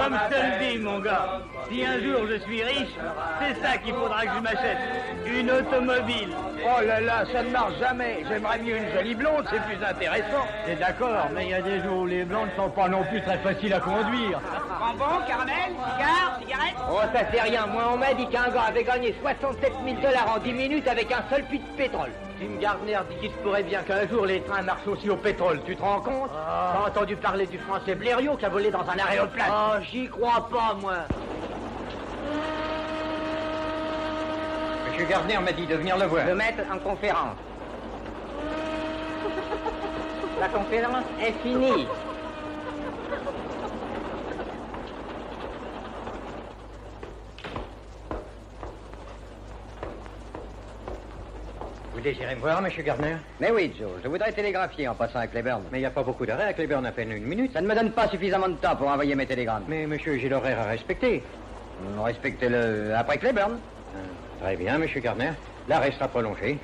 Comme je te le dis, mon gars, si un jour je suis riche, c'est ça qu'il faudra que je m'achète. Une automobile. Oh là là, ça ne marche jamais. J'aimerais mieux une jolie blonde, c'est plus intéressant. C'est d'accord, mais il y a des jours où les blondes sont pas non plus très faciles à conduire. Bonbon, caramel, cigare, cigarette. Oh, ça c'est rien. Moi, on m'a dit qu'un gars avait gagné 67 000 $ en 10 minutes avec un seul puits de pétrole. Tim Gardner dit qu'il se pourrait bien qu'un jour les trains marchent aussi au pétrole. Tu te rends compte? T'as entendu parler du français Blériot qui a volé dans un aéroplane? Oh, j'y crois pas, moi. Monsieur Gardner m'a dit de venir le voir. Le mettre en conférence. La conférence est finie. Vous désirez me voir, monsieur Gardner? Mais oui, Joe, je voudrais télégraphier en passant à Cleburne. Mais il n'y a pas beaucoup d'arrêts à Cleburne, à peine une minute. Ça ne me donne pas suffisamment de temps pour envoyer mes télégrammes. Mais monsieur, j'ai l'horaire à respecter. Respectez-le après Cleburne. Très bien, monsieur Gardner. L'arrêt sera prolongé.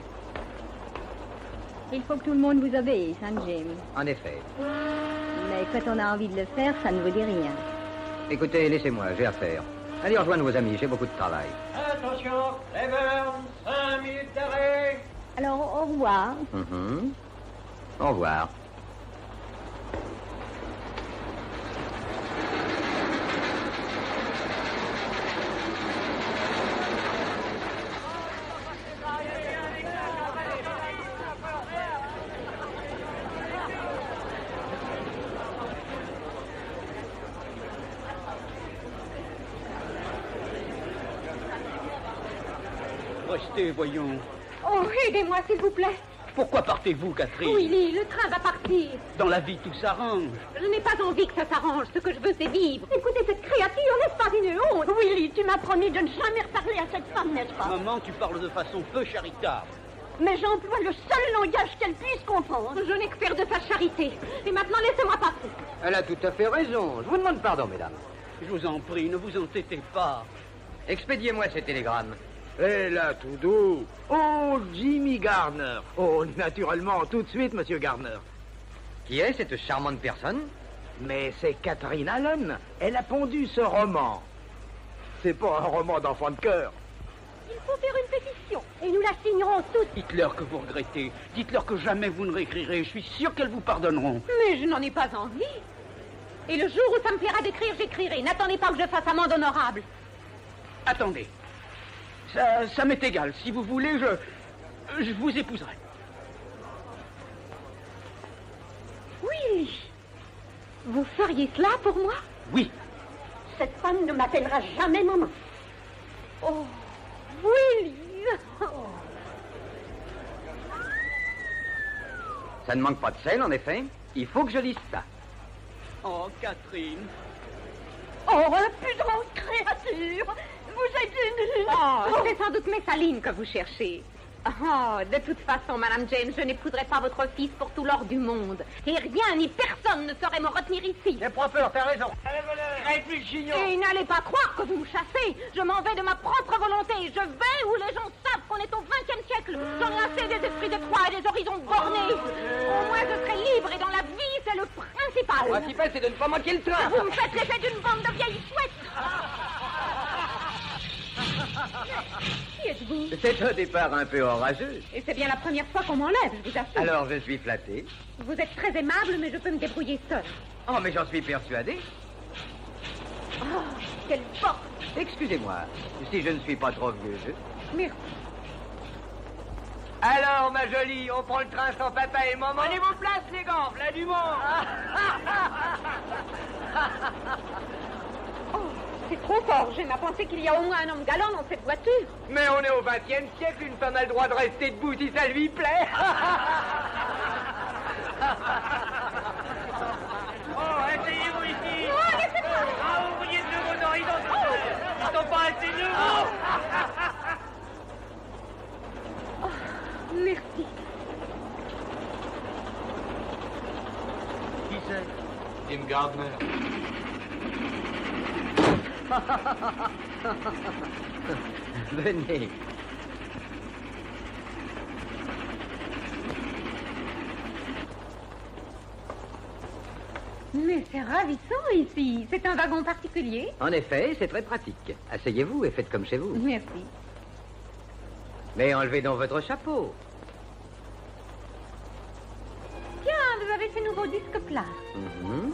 Il faut que tout le monde vous obéisse, hein, Jim. En effet. Mais quand on a envie de le faire, ça ne vous dit rien. Écoutez, laissez-moi, j'ai affaire. Allez rejoindre vos amis, j'ai beaucoup de travail. Attention, Cleburne, 5 minutes d'arrêt. Alors, au revoir. Au revoir. Restez, voyons. Oh, aidez-moi, s'il vous plaît. Pourquoi partez-vous, Catherine? Willy, le train va partir. Dans la vie, tout s'arrange. Je n'ai pas envie que ça s'arrange. Ce que je veux, c'est vivre. Écoutez, cette créature, n'est-ce pas une honte? Willy, tu m'as promis de ne jamais reparler à cette femme, n'est-ce pas? Maman, tu parles de façon peu charitable. Mais j'emploie le seul langage qu'elle puisse comprendre. Je n'ai que faire de sa charité. Et maintenant, laissez-moi passer. Elle a tout à fait raison. Je vous demande pardon, mesdames. Je vous en prie, ne vous entêtez pas. Expédiez-moi ces télégrammes. Eh là, tout doux. Oh, Jimmy Gardner. Oh, naturellement, tout de suite, monsieur Gardner. Qui est cette charmante personne? Mais c'est Catherine Allen. Elle a pondu ce roman. C'est pas un roman d'enfant de cœur. Il faut faire une pétition. Et nous la signerons toutes. Dites-leur que vous regrettez. Dites-leur que jamais vous ne réécrirez. Je suis sûr qu'elles vous pardonneront. Mais je n'en ai pas envie. Et le jour où ça me plaira d'écrire, j'écrirai. N'attendez pas que je fasse amende honorable. Attendez. Ça m'est égal. Si vous voulez, je vous épouserai. Oui. Vous feriez cela pour moi? Oui. Cette femme ne m'appellera jamais maman. Oh, Willy. Oh. Ça ne manque pas de sel, en effet. Il faut que je lise ça. Oh, Catherine. Oh, impudente créature. Vous êtes une... Oh, c'est sans doute Messaline que vous cherchez. Oh, de toute façon, Madame James, je n'épouserai pas votre fils pour tout l'or du monde. Et rien ni personne ne saurait me retenir ici. J'ai pas peur, t'as raison. Et n'allez pas croire que vous me chassez. Je m'en vais de ma propre volonté. Je vais où les gens savent qu'on est au XXe siècle. J'en ai assez des esprits de Troie et des horizons bornés. Au moins, je serai libre et dans la vie, c'est le principal. Le principal, c'est de ne pas manquer le train. Vous me faites l'effet d'une bande de vieilles chouettes. Qui êtes-vous? C'est un départ un peu orageux. Et c'est bien la première fois qu'on m'enlève, je vous assure. Alors, je suis flatté. Vous êtes très aimable, mais je peux me débrouiller seule. Oh, mais j'en suis persuadé. Oh, quelle force! Excusez-moi, si je ne suis pas trop vieux jeu. Merci. Alors, ma jolie, on prend le train sans papa et maman. Prenez vos places, les gants, plein du monde. Oh, c'est trop fort. J'aime à penser qu'il y a au moins un homme galant dans cette voiture. Mais on est au XXe siècle, une femme a le droit de rester debout si ça lui plaît. Oh, asseyez-vous ici. Oh, laissez-moi. Ah, vous voyez de nouveaux horizons. Ils sont pas assez nouveaux. Oh, merci. Qui c'est? Jim Gardner. Venez. Mais c'est ravissant ici. C'est un wagon particulier. En effet, c'est très pratique. Asseyez-vous et faites comme chez vous. Merci. Mais enlevez donc votre chapeau. Tiens, vous avez ce nouveau disque plat. Mhm.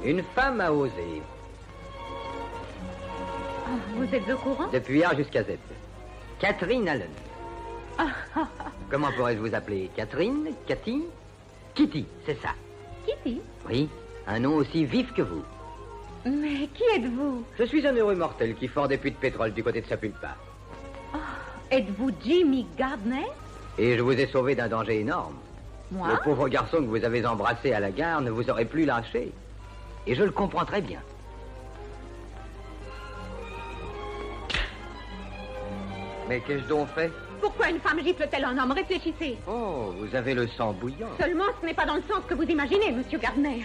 Une femme a osé. Oh, vous êtes au courant? Depuis A jusqu'à Z. Catherine Allen. Comment pourrais-je vous appeler? Catherine? Cathy? Kitty, c'est ça. Kitty? Oui, un nom aussi vif que vous. Mais qui êtes-vous? Je suis un heureux mortel qui ford des puits de pétrole du côté de Sapulpa. Oh, êtes-vous Jimmy Gardner? Et je vous ai sauvé d'un danger énorme. Moi? Le pauvre garçon que vous avez embrassé à la gare ne vous aurait plus lâché. Et je le comprends très bien. Mais qu'ai-je donc fait? Pourquoi une femme gifle-t-elle un homme? Réfléchissez. Oh, vous avez le sang bouillant. Seulement, ce n'est pas dans le sens que vous imaginez, monsieur Gardner.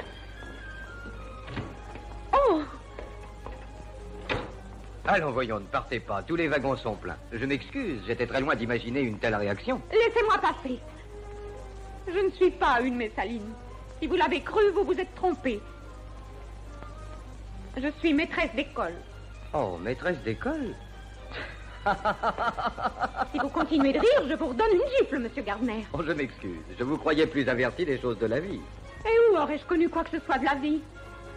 Oh! Allons, voyons, ne partez pas. Tous les wagons sont pleins. Je m'excuse, j'étais très loin d'imaginer une telle réaction. Laissez-moi passer. Je ne suis pas une Messaline. Si vous l'avez cru, vous vous êtes trompé. Je suis maîtresse d'école. Oh, maîtresse d'école? Si vous continuez de rire, je vous redonne une gifle, monsieur Gardner. Oh, je m'excuse. Je vous croyais plus averti des choses de la vie. Et où aurais-je connu quoi que ce soit de la vie?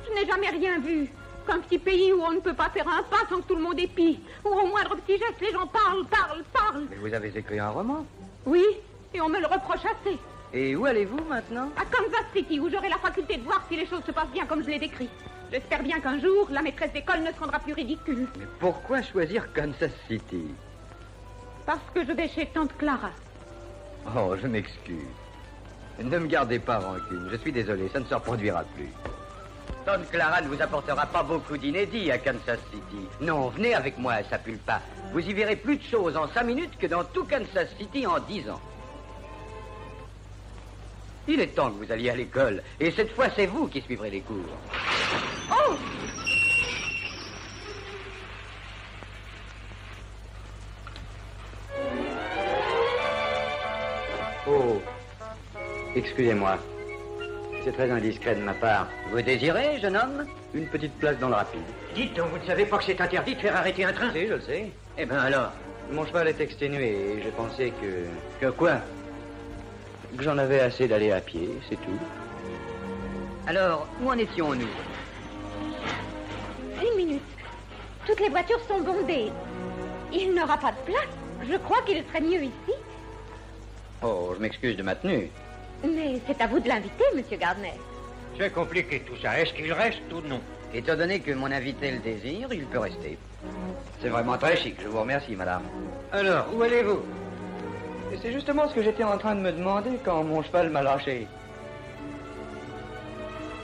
Je n'ai jamais rien vu. Qu'un petit pays où on ne peut pas faire un pas sans que tout le monde épie. Où au moindre petit geste, les gens parlent. Mais vous avez écrit un roman? Oui, et on me le reproche assez. Et où allez-vous maintenant? À Kansas City, où j'aurai la faculté de voir si les choses se passent bien comme je l'ai décrit. J'espère bien qu'un jour, la maîtresse d'école ne se rendra plus ridicule. Mais pourquoi choisir Kansas City? Parce que je vais chez tante Clara. Oh, je m'excuse. Ne me gardez pas rancune. Je suis désolé, ça ne se reproduira plus. Tante Clara ne vous apportera pas beaucoup d'inédits à Kansas City. Non, venez avec moi à Sapulpa. Vous y verrez plus de choses en 5 minutes que dans tout Kansas City en 10 ans. Il est temps que vous alliez à l'école. Et cette fois, c'est vous qui suivrez les cours. Oh! Oh, excusez-moi. C'est très indiscret de ma part. Vous désirez, jeune homme? Une petite place dans le rapide. Dites donc, vous ne savez pas que c'est interdit de faire arrêter un train? Si, je le sais. Eh bien alors? Mon cheval est exténué et j'ai pensé que... Que quoi? que j'en avais assez d'aller à pied, c'est tout. Alors, où en étions-nous? Une minute. Toutes les voitures sont bondées. Il n'aura pas de place. Je crois qu'il serait mieux ici. Oh, je m'excuse de ma tenue. Mais c'est à vous de l'inviter, monsieur Gardner. C'est compliqué tout ça. Est-ce qu'il reste ou non? Étant donné que mon invité le désire, il peut rester. C'est vraiment très chic, je vous remercie, madame. Alors, où allez-vous? Et c'est justement ce que j'étais en train de me demander quand mon cheval m'a lâché.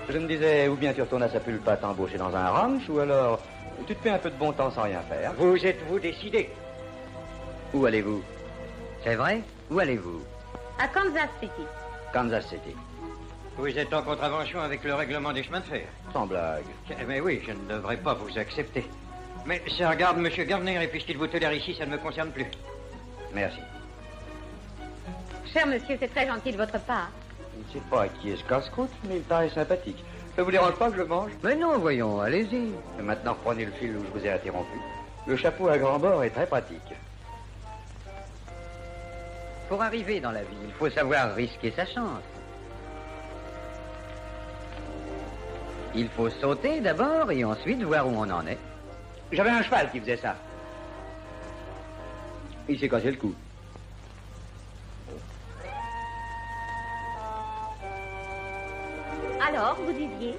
Je me disais, ou bien tu retournes à Sapulpa t'embaucher dans un ranch, ou alors tu te fais un peu de bon temps sans rien faire. Vous êtes-vous décidé? Où allez-vous? C'est vrai? Où allez-vous? À Kansas City. Kansas City. Vous êtes en contravention avec le règlement des chemins de fer. Sans blague. Mais oui, je ne devrais pas vous accepter. Mais ça regarde monsieur Gardner, et puisqu'il vous tolère ici, ça ne me concerne plus. Merci. Cher monsieur, c'est très gentil de votre part. Je ne sais pas qui est ce casse-croûte, mais il paraît sympathique. Ça vous dérange pas que je mange? Mais non, voyons, allez-y. Et maintenant, reprenez le fil où je vous ai interrompu. Le chapeau à grand bord est très pratique. Pour arriver dans la vie, il faut savoir risquer sa chance. Il faut sauter d'abord et ensuite voir où on en est. J'avais un cheval qui faisait ça. Il s'est cassé le cou. Alors, vous disiez?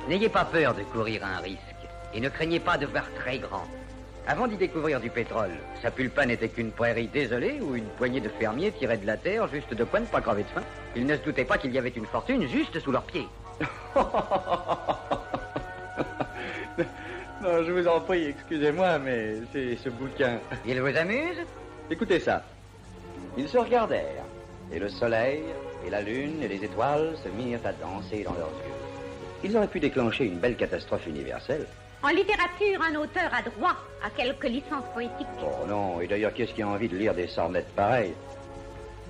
N'ayez pas peur de courir un risque et ne craignez pas de voir très grand. Avant d'y découvrir du pétrole, Sapulpa n'était qu'une prairie désolée où une poignée de fermiers tiraient de la terre juste de quoi ne pas crever de faim. Ils ne se doutaient pas qu'il y avait une fortune juste sous leurs pieds. Non, je vous en prie, excusez-moi, mais c'est ce bouquin. Il vous amuse? Écoutez ça. Ils se regardèrent, et le soleil, et la lune, et les étoiles se mirent à danser dans leurs yeux. Ils auraient pu déclencher une belle catastrophe universelle. En littérature, un auteur a droit à quelques licences poétiques. Oh non, et d'ailleurs, qu'est-ce qui a envie de lire des sornettes pareilles?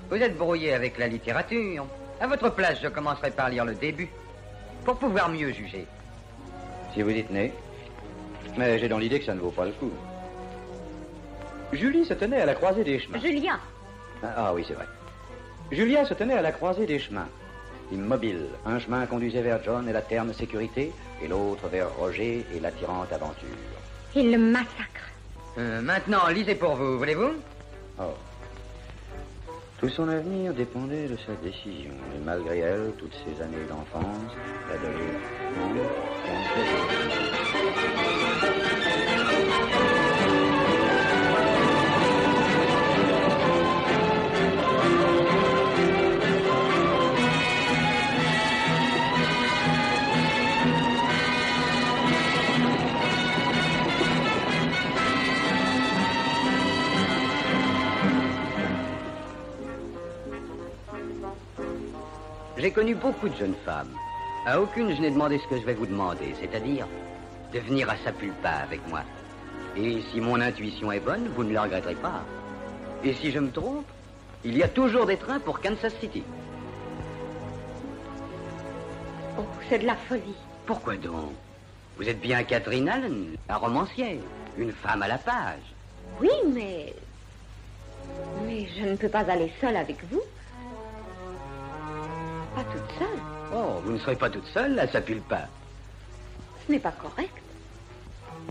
Vous êtes brouillé avec la littérature. À votre place, je commencerai par lire le début, pour pouvoir mieux juger. Si vous y tenez. Mais j'ai dans l'idée que ça ne vaut pas le coup. Julie se tenait à la croisée des chemins. Julia. Ah oui, c'est vrai. Julia se tenait à la croisée des chemins. Immobile, un chemin conduisait vers John et la terne sécurité, et l'autre vers Roger et l'attirante aventure. Il le massacre. Maintenant, lisez pour vous, voulez-vous? Oh. Tout son avenir dépendait de sa décision, et malgré elle, toutes ces années d'enfance, d'adolescence, J'ai connu beaucoup de jeunes femmes. À aucune, je n'ai demandé ce que je vais vous demander, c'est-à-dire de venir à Sapulpa avec moi. Et si mon intuition est bonne, vous ne le regretterez pas. Et si je me trompe, il y a toujours des trains pour Kansas City. Oh, c'est de la folie. Pourquoi donc? Vous êtes bien Catherine Allen, la romancière, une femme à la page. Oui, mais je ne peux pas aller seule avec vous. Pas toute seule. Oh, vous ne serez pas toute seule à Sapulpa. Ce n'est pas correct.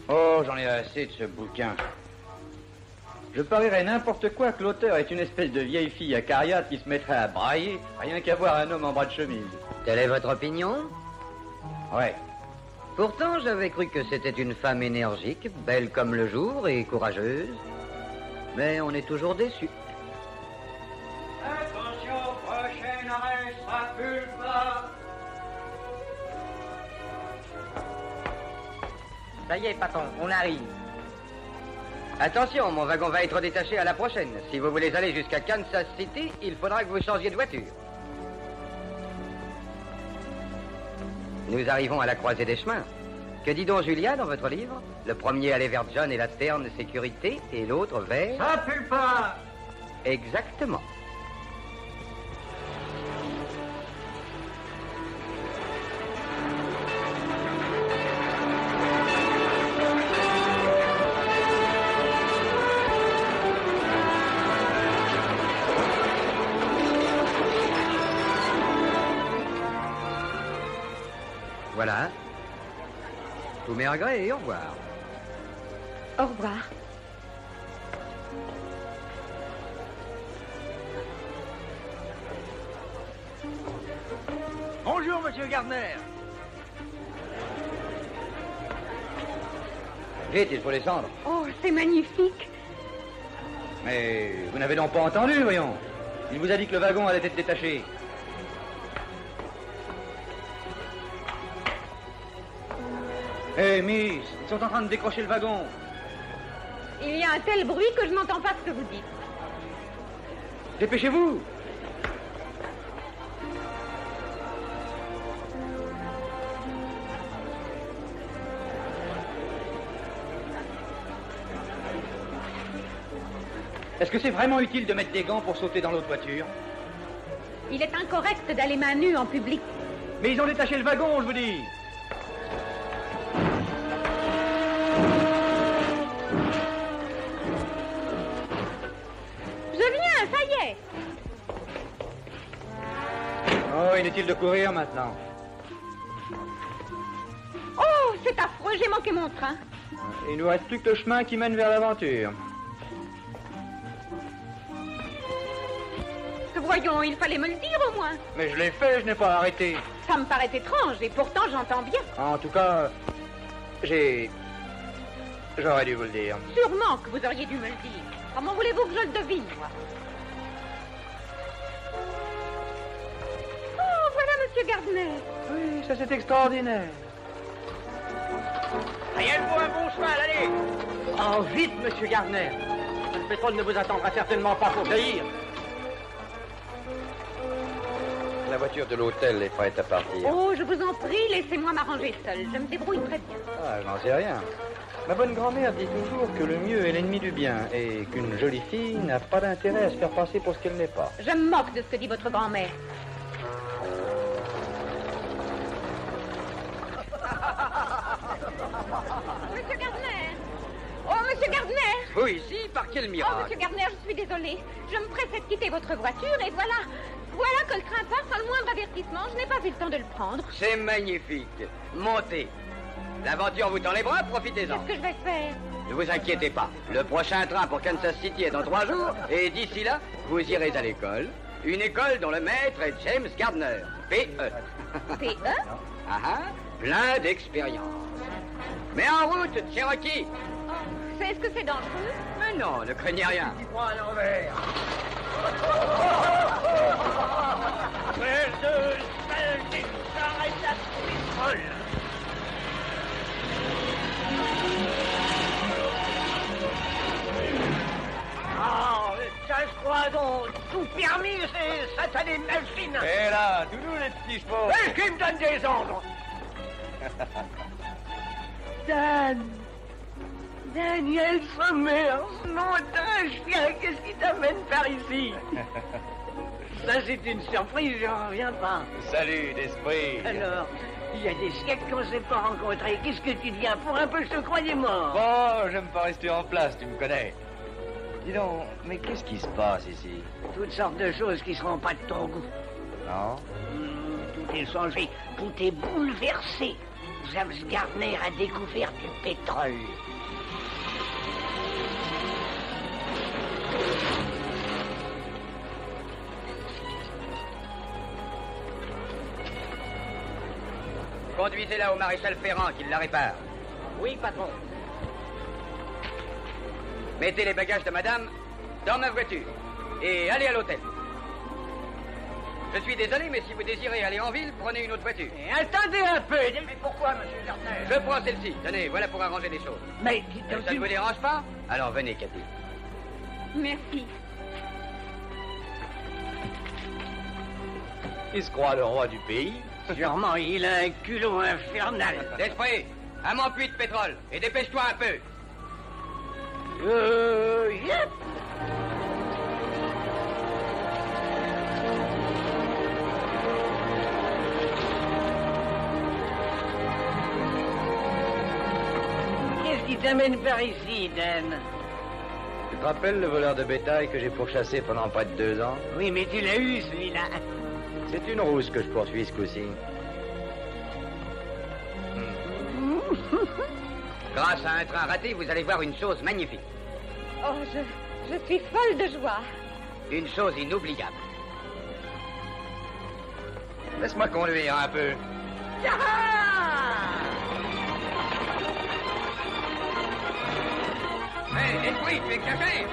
Oh, j'en ai assez de ce bouquin. Je parierais n'importe quoi que l'auteur est une espèce de vieille fille acariate qui se mettrait à brailler, rien qu'à voir un homme en bras de chemise. Telle est votre opinion? Ouais. Pourtant, j'avais cru que c'était une femme énergique, belle comme le jour et courageuse. Mais on est toujours déçu. Attention, prochain arrêt, Sapulpa. Ça y est, patron, on arrive. Attention, mon wagon va être détaché à la prochaine. Si vous voulez aller jusqu'à Kansas City, il faudra que vous changiez de voiture. Nous arrivons à la croisée des chemins. Que dit donc Julia dans votre livre? Le premier allait vers John et la terne sécurité, et l'autre vers... Sapulpa. Exactement. Voilà. Tous mes regrets et au revoir. Au revoir. Bonjour, monsieur Gardner. Vite, il faut descendre. Oh, c'est magnifique. Mais vous n'avez donc pas entendu, voyons. Il vous a dit que le wagon allait être détaché. Hé, Miss, ils sont en train de décrocher le wagon. Il y a un tel bruit que je n'entends pas ce que vous dites. Dépêchez-vous. Est-ce que c'est vraiment utile de mettre des gants pour sauter dans l'autre voiture? Il est incorrect d'aller main nue en public. Mais ils ont détaché le wagon, je vous dis. Je viens, ça y est. Oh, inutile de courir maintenant. Oh, c'est affreux, j'ai manqué mon train. Il nous reste plus que le chemin qui mène vers l'aventure. Voyons, il fallait me le dire au moins. Mais je l'ai fait, je n'ai pas arrêté. Ça me paraît étrange et pourtant j'entends bien. En tout cas, j'aurais dû vous le dire. Sûrement que vous auriez dû me le dire. Comment voulez-vous que je le devine, moi? Oh, voilà monsieur Gardner. Oui, ça c'est extraordinaire. Rien pour un bon cheval, allez. Oh, vite, monsieur Gardner. Le pétrole ne vous attendra certainement pas pour jaillir. La voiture de l'hôtel est prête à partir. Oh, je vous en prie, laissez-moi m'arranger seule. Je me débrouille très bien. Ah, je n'en sais rien. Ma bonne grand-mère dit toujours que le mieux est l'ennemi du bien et qu'une jolie fille n'a pas d'intérêt à se faire passer pour ce qu'elle n'est pas. Je me moque de ce que dit votre grand-mère. Monsieur Gardner! Oh, Monsieur Gardner! Vous ici, par quel Oh, miracle? Monsieur Gardner, je suis désolée. Je me pressais de quitter votre voiture et voilà. Voilà que le train part sans le moindre avertissement. Je n'ai pas eu le temps de le prendre. C'est magnifique. Montez. L'aventure vous tend les bras, profitez-en. Qu'est-ce que je vais faire? Ne vous inquiétez pas. Le prochain train pour Kansas City est dans 3 jours et d'ici là, vous irez à l'école. Une école dont le maître est James Gardner. P.E. P.E.? Ah ah, plein d'expérience. Mais en route, Cherokee. Oh, est-ce que c'est dangereux? Mais non, ne craignez rien. Ah, ça se croit donc tout permis, ces satanées machines. Et là, tous nous les petits chevaux. Et qui me donne des ordres? Daniel Summers, nom d'un chien, qu'est-ce qui t'amène par ici? Ça, c'est une surprise, j'en reviens pas. Salut d'esprit. Alors, il y a des siècles qu'on ne s'est pas rencontrés. Qu'est-ce que tu viens pour un peu, je te croyais mort. Bon, j'aime pas rester en place, tu me connais. Dis donc, mais qu'est-ce qui se passe ici? Toutes sortes de choses qui seront pas de ton goût. Non? Tout est changé, tout est bouleversé. James Gardner a découvert du pétrole. Conduisez-la au maréchal Ferrand qui la répare. Oui, patron. Mettez les bagages de madame dans ma voiture et allez à l'hôtel. Je suis désolé, mais si vous désirez aller en ville, prenez une autre voiture. Et attendez un peu. Mais pourquoi, monsieur Gardner? Je prends celle-ci. Tenez, voilà pour arranger les choses. Mais Ça ne vous dérange pas? Alors venez, Cathy. Merci. Il se croit le roi du pays. Sûrement, il a un culot infernal. D'esprit, un mon puits de pétrole et dépêche-toi un peu. Yep. Qu'est-ce qui t'amène par ici, Dan? Tu te rappelles le voleur de bétail que j'ai pourchassé pendant près de 2 ans? Oui, mais tu l'as eu, celui-là. C'est une rousse que je poursuis ce coup-ci. Grâce à un train raté, vous allez voir une chose magnifique. Oh, je suis folle de joie. Une chose inoubliable. Laisse-moi conduire un peu. Hé, esprit, tu es caché!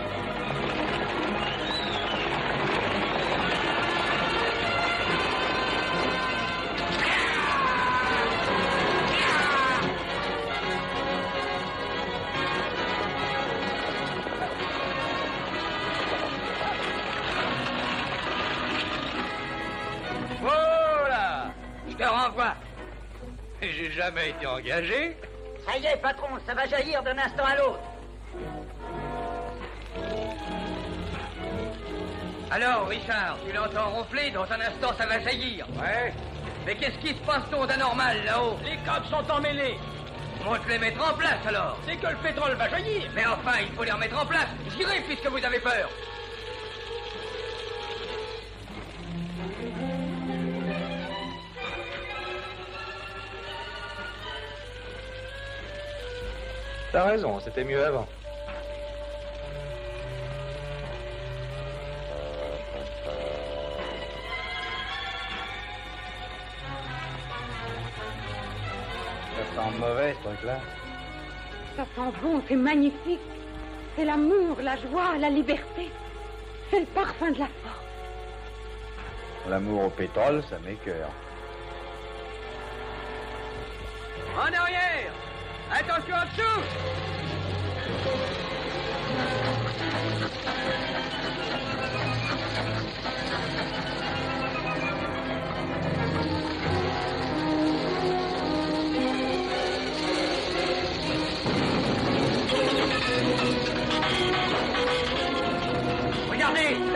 Voilà! Je te renvoie. J'ai jamais été engagé. Ça y est, patron, ça va jaillir d'un instant à l'autre. Alors, Richard, tu l'entends ronfler, dans un instant ça va jaillir. Ouais. Mais qu'est-ce qui se passe donc d'anormal là-haut? Les câbles sont emmêlés. On te les mettre en place alors. C'est que le pétrole va jaillir. Mais enfin, il faut les remettre en place. J'irai puisque vous avez peur. T'as raison, c'était mieux avant. Ça sent mauvais, ce truc-là. Ça sent bon, c'est magnifique. C'est l'amour, la joie, la liberté. C'est le parfum de la force. L'amour au pétrole, ça m'écœure. En arrière! Attention en dessous!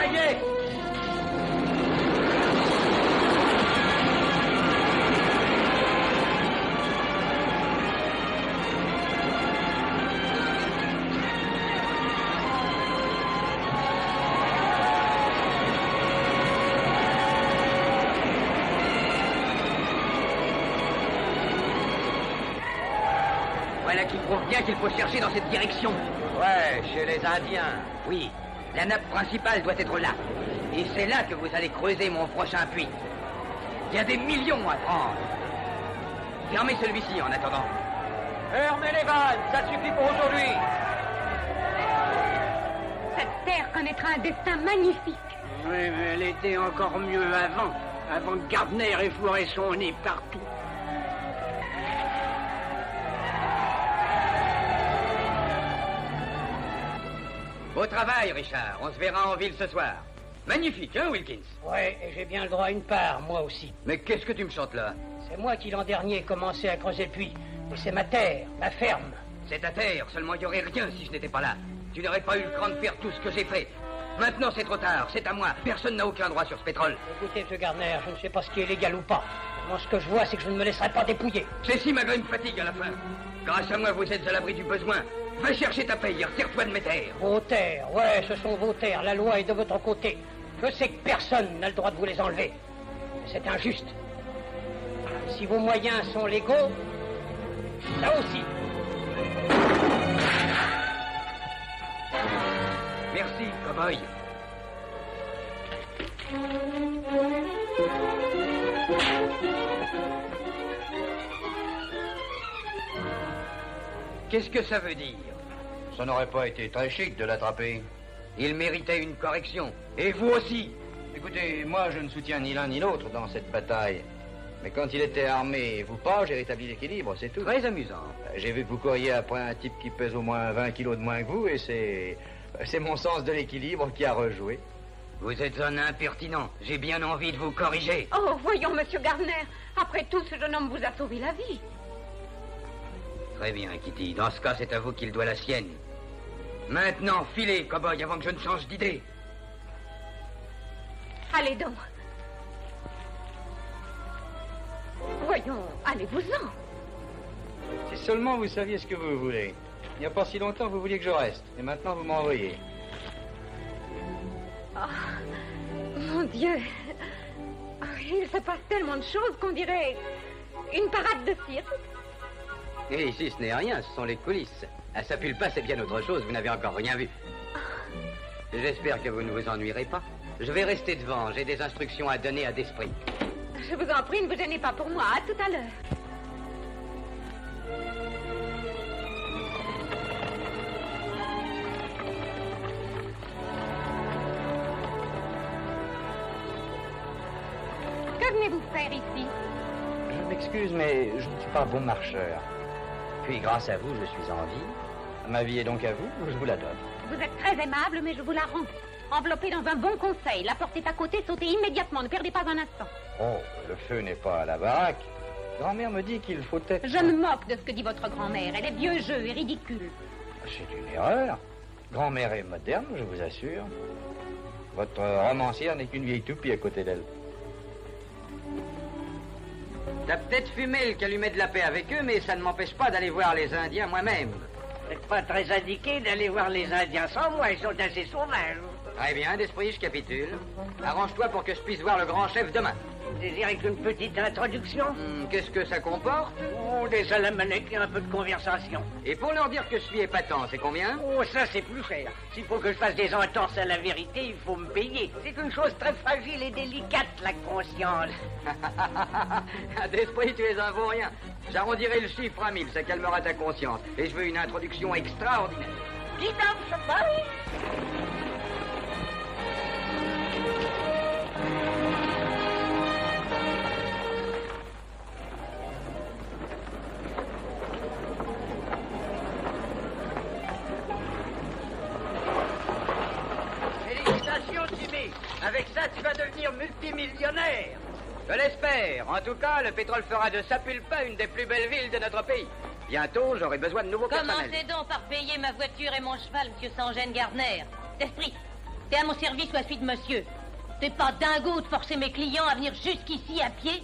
Ça y est. Voilà qui prouve bien qu'il faut chercher dans cette direction. Ouais, chez les Indiens. Oui, la nappe principale doit être là. Et c'est là que vous allez creuser mon prochain puits. Il y a des millions à prendre. Fermez celui-ci en attendant. Fermez les vannes, ça suffit pour aujourd'hui. Cette terre connaîtra un destin magnifique. Oui, mais elle était encore mieux avant que Gardner ait fourré son nez partout. Beau travail, Richard. On se verra en ville ce soir. Magnifique, hein, Wilkins? Ouais, et j'ai bien le droit à une part, moi aussi. Mais qu'est-ce que tu me chantes là? C'est moi qui l'an dernier ai commencé à creuser le puits. Et c'est ma terre, ma ferme. C'est ta terre, seulement il n'y aurait rien si je n'étais pas là. Tu n'aurais pas eu le cran de faire tout ce que j'ai fait. Maintenant, c'est trop tard, c'est à moi. Personne n'a aucun droit sur ce pétrole. Écoutez, M. Gardner, je ne sais pas ce qui est légal ou pas. Moi, ce que je vois, c'est que je ne me laisserai pas dépouiller. C'est si malgré une fatigue à la fin. Grâce à moi, vous êtes à l'abri du besoin. Va chercher ta paye, retire-toi de mes terres. Vos terres, ouais, ce sont vos terres. La loi est de votre côté. Je sais que personne n'a le droit de vous les enlever. Mais c'est injuste. Si vos moyens sont légaux, ça aussi. Merci, cow-boy. Qu'est-ce que ça veut dire? Ça n'aurait pas été très chic de l'attraper. Il méritait une correction. Et vous aussi. Écoutez, moi je ne soutiens ni l'un ni l'autre dans cette bataille. Mais quand il était armé et vous pas, j'ai rétabli l'équilibre, c'est tout. Très amusant. J'ai vu que vous couriez après un type qui pèse au moins 20 kilos de moins que vous et c'est mon sens de l'équilibre qui a rejoué. Vous êtes un impertinent. J'ai bien envie de vous corriger. Oh, voyons, Monsieur Gardner. Après tout, ce jeune homme vous a sauvé la vie. Très bien, Kitty. Dans ce cas, c'est à vous qu'il doit la sienne. Maintenant, filez, cow-boy, avant que je ne change d'idée. Allez donc. Voyons, allez-vous-en. Si seulement vous saviez ce que vous voulez. Il n'y a pas si longtemps, vous vouliez que je reste. Et maintenant, vous m'envoyez. Oh, mon Dieu. Il se passe tellement de choses qu'on dirait une parade de cirque. Et ici, ce n'est rien, ce sont les coulisses. À Sapulpa, c'est bien autre chose, vous n'avez encore rien vu. J'espère que vous ne vous ennuierez pas. Je vais rester devant, j'ai des instructions à donner à Desprez. Je vous en prie, ne vous gênez pas pour moi, à tout à l'heure. Que venez-vous faire ici? Je m'excuse, mais je ne suis pas bon marcheur. Puis, grâce à vous, je suis en vie. Ma vie est donc à vous, je vous la donne. Vous êtes très aimable, mais je vous la rends. Enveloppée dans un bon conseil, la porte est à côté, sautez immédiatement, ne perdez pas un instant. Oh, le feu n'est pas à la baraque. Grand-mère me dit qu'il faut être... Je me moque de ce que dit votre grand-mère. Elle est vieux jeu et ridicule. C'est une erreur. Grand-mère est moderne, je vous assure. Votre romancière n'est qu'une vieille toupie à côté d'elle. T'as peut-être fumé le calumet de la paix avec eux, mais ça ne m'empêche pas d'aller voir les Indiens moi-même. Vous n'êtes pas très indiqué d'aller voir les Indiens sans moi, ils sont assez sauvages. Très bien, d'esprit, je capitule. Arrange-toi pour que je puisse voir le grand chef demain. Vous désirez qu'une petite introduction? Qu'est-ce que ça comporte? Oh, des salamanèques et un peu de conversation. Et pour leur dire que je suis épatant, c'est combien? Oh, ça, c'est plus cher. S'il faut que je fasse des entorses à la vérité, il faut me payer. C'est une chose très fragile et délicate, la conscience. D'esprit, tu es un vaurien. J'arrondirai le chiffre à 1000, ça calmera ta conscience. Et je veux une introduction extraordinaire. Dis donc, cheval. Félicitations, Jimmy. Avec ça, tu vas devenir multimillionnaire. Je l'espère. En tout cas, le pétrole fera de Sapulpa une des plus belles villes de notre pays. Bientôt, j'aurai besoin de nouveaux personnels. Commencez donc par payer ma voiture et mon cheval, monsieur Sangène Gardner. D'esprit, T'es à mon service ou à celui de monsieur? T'es pas dingo de forcer mes clients à venir jusqu'ici à pied?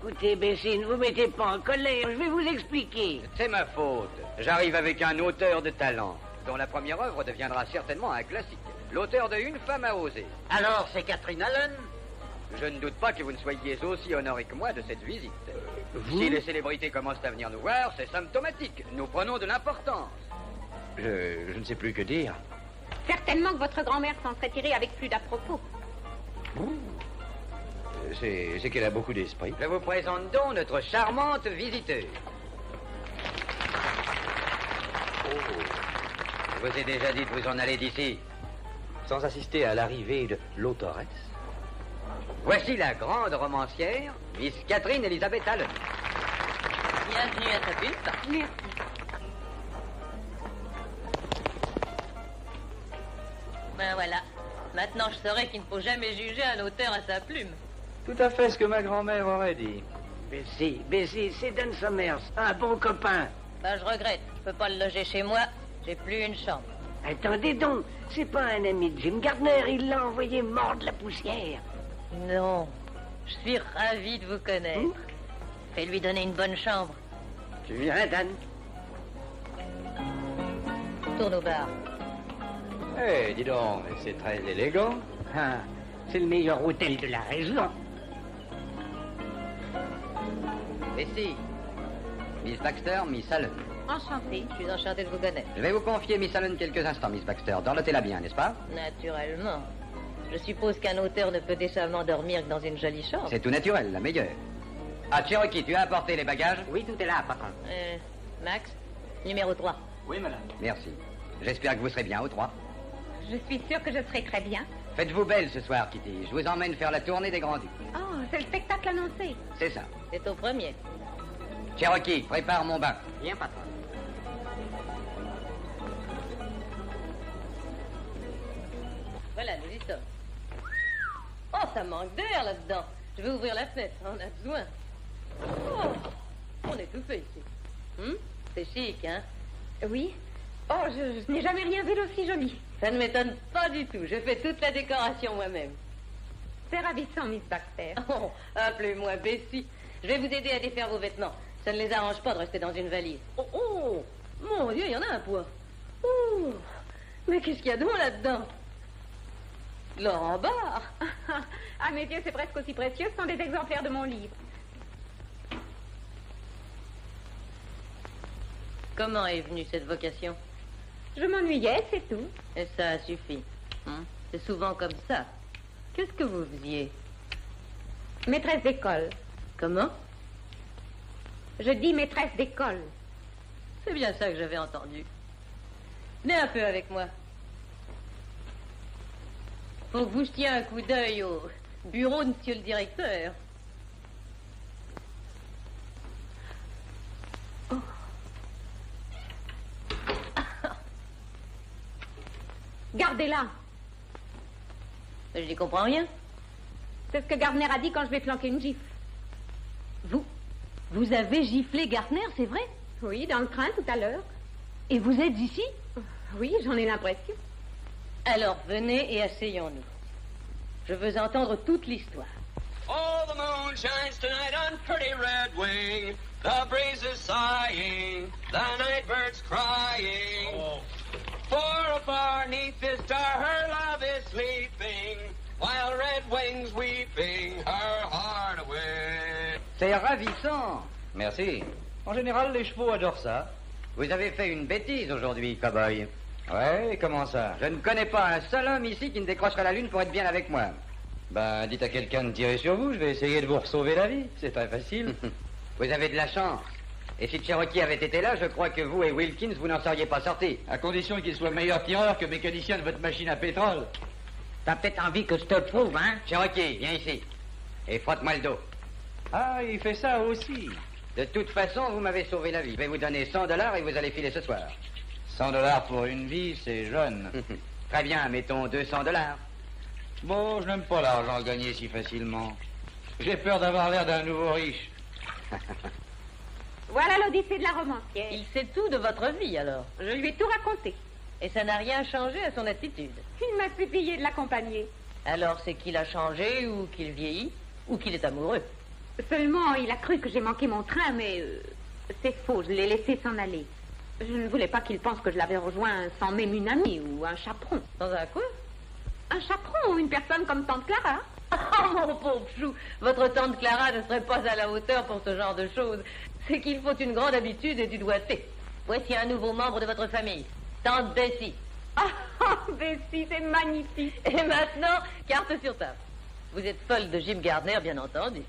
Écoutez, Bessie, ne vous mettez pas en colère, je vais vous expliquer. C'est ma faute. J'arrive avec un auteur de talent, dont la première œuvre deviendra certainement un classique. L'auteur de Une femme a osé. Alors, c'est Catherine Allen? Je ne doute pas que vous ne soyez aussi honoré que moi de cette visite. Vous? Si les célébrités commencent à venir nous voir, c'est symptomatique. Nous prenons de l'importance. Je ne sais plus que dire. Certainement que votre grand-mère s'en serait tirée avec plus d'à-propos. C'est qu'elle a beaucoup d'esprit. Je vous présente donc notre charmante visiteuse. Je vous ai déjà dit de vous en aller d'ici. Sans assister à l'arrivée de l'autoresse. Voici la grande romancière, Miss Catherine Elizabeth Allen. Bienvenue à ta pulpe. Merci. Ben voilà. Maintenant, je saurai qu'il ne faut jamais juger un auteur à sa plume. Tout à fait ce que ma grand-mère aurait dit. Bessie, c'est Dan Somers, un bon copain. Ben, je regrette. Je peux pas le loger chez moi. J'ai plus une chambre. Attendez donc, c'est pas un ami de Jim Gardner, il l'a envoyé mordre la poussière. Non. Je suis ravie de vous connaître. Fais lui donner une bonne chambre. Tu viens, Dan? Tourne au bar. Eh, dis donc, c'est très élégant. Ah, c'est le meilleur hôtel de la région. Et si, Miss Baxter, Miss Allen. Enchantée. Je suis enchantée de vous connaître. Je vais vous confier Miss Allen quelques instants, Miss Baxter. Dorlotez-la bien, n'est-ce pas? Naturellement. Je suppose qu'un auteur ne peut décemment dormir que dans une jolie chambre. C'est tout naturel, la meilleure. Ah, Cherokee, tu as apporté les bagages? Oui, tout est là, patron. Max, numéro 3. Oui, madame. Merci. J'espère que vous serez bien, aux trois. Je suis sûre que je serai très bien. Faites-vous belle ce soir, Kitty. Je vous emmène faire la tournée des Grands-Ducs. Oh, c'est le spectacle annoncé. C'est ça. C'est au premier. Cherokee, prépare mon bain. Bien, patron. Voilà, nous y sommes. Oh, ça manque d'air là-dedans. Je vais ouvrir la fenêtre, on a besoin. Oh, on est tout fait ici. C'est chic, hein? Oui. Oh, je n'ai jamais rien vu d'aussi joli. Ça ne m'étonne pas du tout. Je fais toute la décoration moi-même. C'est ravissant, Miss Baxter. Oh, appelez-moi Bessie. Je vais vous aider à défaire vos vêtements. Ça ne les arrange pas de rester dans une valise. Oh, mon Dieu, il y en a un poids. Oh, mais qu'est-ce qu'il y a donc là-dedans? Laurent Barre. À mes yeux, c'est presque aussi précieux que sont des exemplaires de mon livre. Comment est venue cette vocation? Je m'ennuyais, c'est tout. Et ça suffit. C'est souvent comme ça. Qu'est-ce que vous faisiez? Maîtresse d'école. Comment? Je dis maîtresse d'école. C'est bien ça que j'avais entendu. Venez un peu avec moi. Faut que vous jetiez un coup d'œil au bureau de monsieur le directeur. Oh. Gardez-la. Je n'y comprends rien. C'est ce que Gardner a dit quand je vais flanquer une gifle. Vous avez giflé Gardner, c'est vrai? Oui, dans le train tout à l'heure. Et vous êtes ici? Oui, j'en ai l'impression. Alors, venez et asseyons-nous. Je veux entendre toute l'histoire. Oh, the moon shines tonight on pretty Red Wing. The breeze is sighing, the night bird's crying. Oh. For afar 'neath the star her love is sleeping, while Red Wing's weeping her heart away. C'est ravissant. Merci. En général, les chevaux adorent ça. Vous avez fait une bêtise aujourd'hui, cow-boy. Ouais, comment ça? Je ne connais pas un seul homme ici qui ne décrocherait la lune pour être bien avec moi. Ben, dites à quelqu'un de tirer sur vous, je vais essayer de vous sauver la vie. C'est très facile. Vous avez de la chance. Et si Cherokee avait été là, je crois que vous et Wilkins, vous n'en seriez pas sortis. À condition qu'il soit meilleur tireur que mécanicien de votre machine à pétrole. T'as peut-être envie que je te prouve, hein? Cherokee, viens ici. Et frotte-moi le dos. Ah, il fait ça aussi. De toute façon, vous m'avez sauvé la vie. Je vais vous donner $100 et vous allez filer ce soir. $100 pour une vie, c'est jeune. Très bien, mettons $200. Bon, je n'aime pas l'argent gagné si facilement. J'ai peur d'avoir l'air d'un nouveau riche. Voilà l'Odyssée de la romancière. Il sait tout de votre vie, alors. Je lui ai tout raconté. Et ça n'a rien changé à son attitude. Il m'a supplié de l'accompagner. Alors c'est qu'il a changé, ou qu'il vieillit, ou qu'il est amoureux. Seulement, il a cru que j'ai manqué mon train, mais c'est faux, je l'ai laissé s'en aller. Je ne voulais pas qu'il pense que je l'avais rejoint sans même une amie ou un chaperon. Dans un quoi? Un chaperon, une personne comme tante Clara. Oh, mon pauvre chou, votre tante Clara ne serait pas à la hauteur pour ce genre de choses. C'est qu'il faut une grande habitude et du doigté. Voici un nouveau membre de votre famille, tante Bessie. Ah, Bessie, c'est magnifique. Et maintenant, carte sur table. Vous êtes folle de Jim Gardner, bien entendu.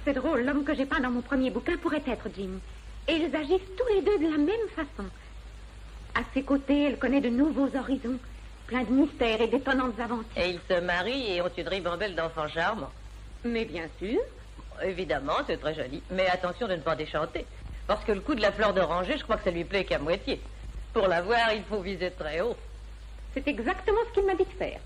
C'est drôle, l'homme que j'ai peint dans mon premier bouquin pourrait être Jim. Et ils agissent tous les deux de la même façon. À ses côtés, elle connaît de nouveaux horizons, plein de mystères et d'étonnantes aventures. Et ils se marient et ont une ribambelle d'enfants charmants. Mais bien sûr. Évidemment, c'est très joli. Mais attention de ne pas déchanter. Parce que le coup de la fleur d'oranger, je crois que ça lui plaît qu'à moitié. Pour la voir, il faut viser très haut. C'est exactement ce qu'il m'a dit de faire.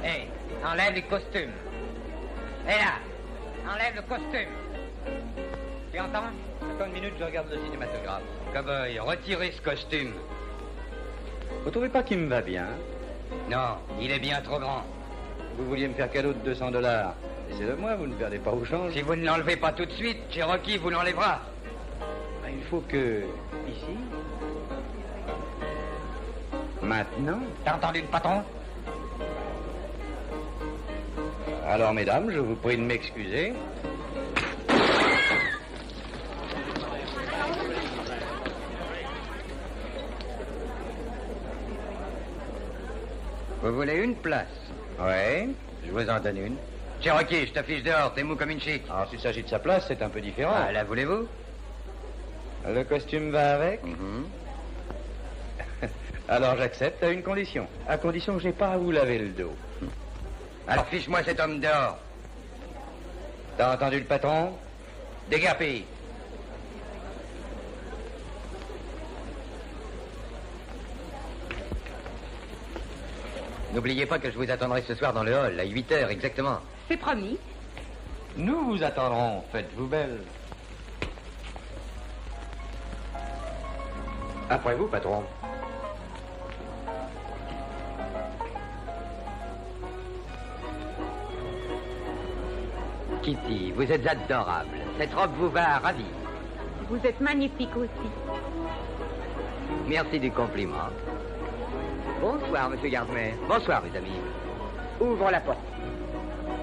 Hé, enlève les costumes. Hé là, enlève le costume. Tu entends? Attends une minute, je regarde le cinématographe. Cowboy, retirez ce costume. Vous trouvez pas qu'il me va bien? Non, il est bien trop grand. Vous vouliez me faire cadeau de $200. Laissez-le moi, vous ne perdez pas au change. Si vous ne l'enlevez pas tout de suite, Cherokee vous l'enlèvera. Il faut que... Ici... Maintenant... T'as entendu le patron? Alors, mesdames, je vous prie de m'excuser. Vous voulez une place? Oui, je vous en donne une. Cherokee, je t'affiche dehors, t'es mou comme une chic. Alors, s'il s'agit de sa place, c'est un peu différent. Ah, la voulez-vous? Le costume va avec? Alors, j'accepte à une condition. À condition que j'ai pas à vous laver le dos. Alors, fiche-moi cet homme dehors. T'as entendu le patron? Dégarpille. N'oubliez pas que je vous attendrai ce soir dans le hall, à 8h exactement. C'est promis. Nous vous attendrons, faites-vous belle. Après vous, patron. Kitty, vous êtes adorable. Cette robe vous va à ravir. Vous êtes magnifique aussi. Merci du compliment. Bonsoir, monsieur Gardner. Bonsoir, mes amis. Ouvre la porte.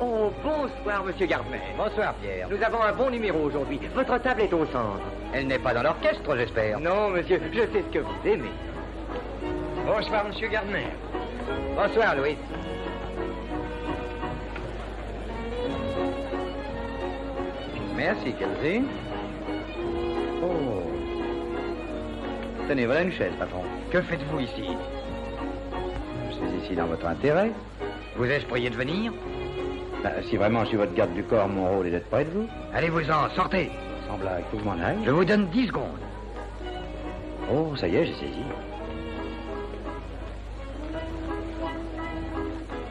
Oh, bonsoir, monsieur Gardner. Bonsoir, Pierre. Nous avons un bon numéro aujourd'hui. Votre table est au centre. Elle n'est pas dans l'orchestre, j'espère. Non, monsieur, je sais ce que vous aimez. Bonsoir, monsieur Gardner. Bonsoir, Louis. Merci, Kelsey. Oh. Tenez, voilà une chaise, patron. Que faites-vous ici? Je suis ici dans votre intérêt. Vous ai-je prié de venir? Si vraiment je suis votre garde du corps, mon rôle est d'être près de vous. Allez-vous-en, sortez. Sans blague, faut que je m'en aille. Je vous donne 10 secondes. Oh, ça y est, j'ai saisi.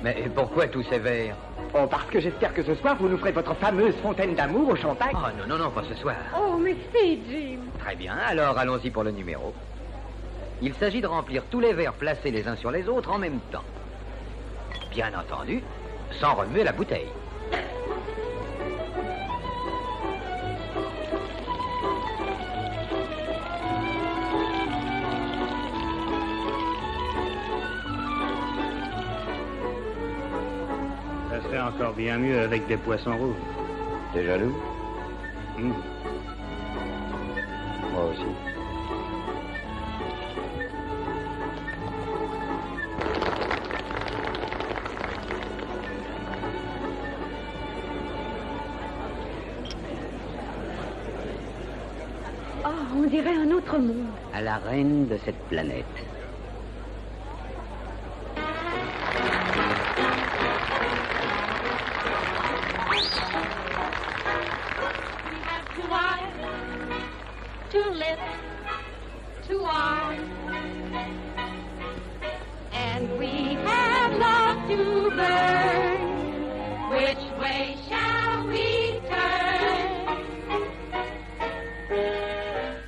Mais pourquoi tous ces verres? Oh, parce que j'espère que ce soir, vous nous ferez votre fameuse fontaine d'amour au champagne. Oh, non, non, non, pas ce soir. Oh, mais si, Jim. Très bien, alors allons-y pour le numéro. Il s'agit de remplir tous les verres placés les uns sur les autres en même temps. Bien entendu, sans remuer la bouteille. Ça serait encore bien mieux avec des poissons rouges. T'es jaloux? Moi aussi. Oh, on dirait un autre monde. À la reine de cette planète. We have 2 eyes, 2 lips, 2 arms, and we have love to burn. Which way shall we turn?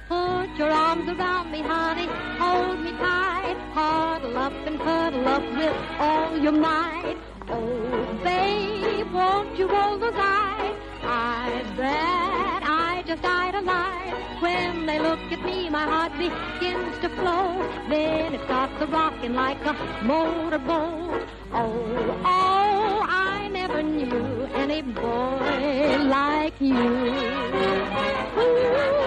Put your arms around me, honey, hold me tight, huddle up and cuddle up with all your might. Oh, babe, won't you roll those eyes? I bet I just idolize. When they look at me, my heart begins to flow. Then it starts a-rocking like a motorboat. Oh, oh, I never knew any boy like you. Ooh,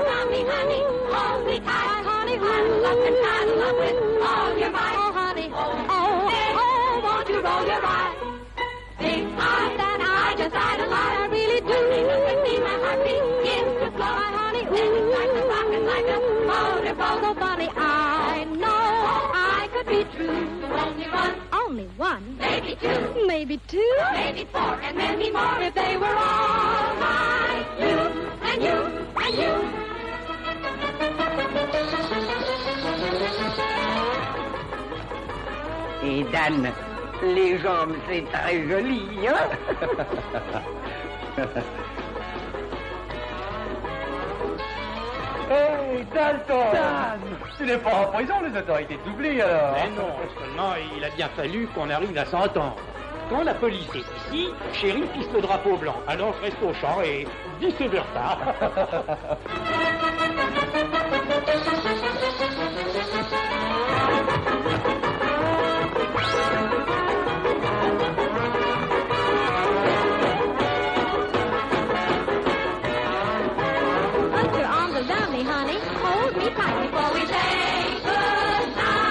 honey, honey, hold me tight, honey, cuddle up and cuddle up with all your might. Oh, honey, oh, won't you roll your eyes? Big eyes that I just idolize, I really do. When they look at me, my heart begins to flow. My honey, then it starts a-rocking like a motorboat. So funny, I know I could be true. Only one. Only one. Maybe 2. Maybe 2. Maybe 4 and maybe more if they were all like you and you and you. Et Dan, les jambes, c'est très joli, hein? Hey, Dalton! Dan! Tu n'es pas en prison, les autorités t'oublient alors. Mais non, seulement il a bien fallu qu'on arrive à s'entendre. Quand la police est ici, Shérif hisse le drapeau blanc. Alors je reste au champ et vice versa. Put your arms around me, honey. Hold me tight before we say goodnight.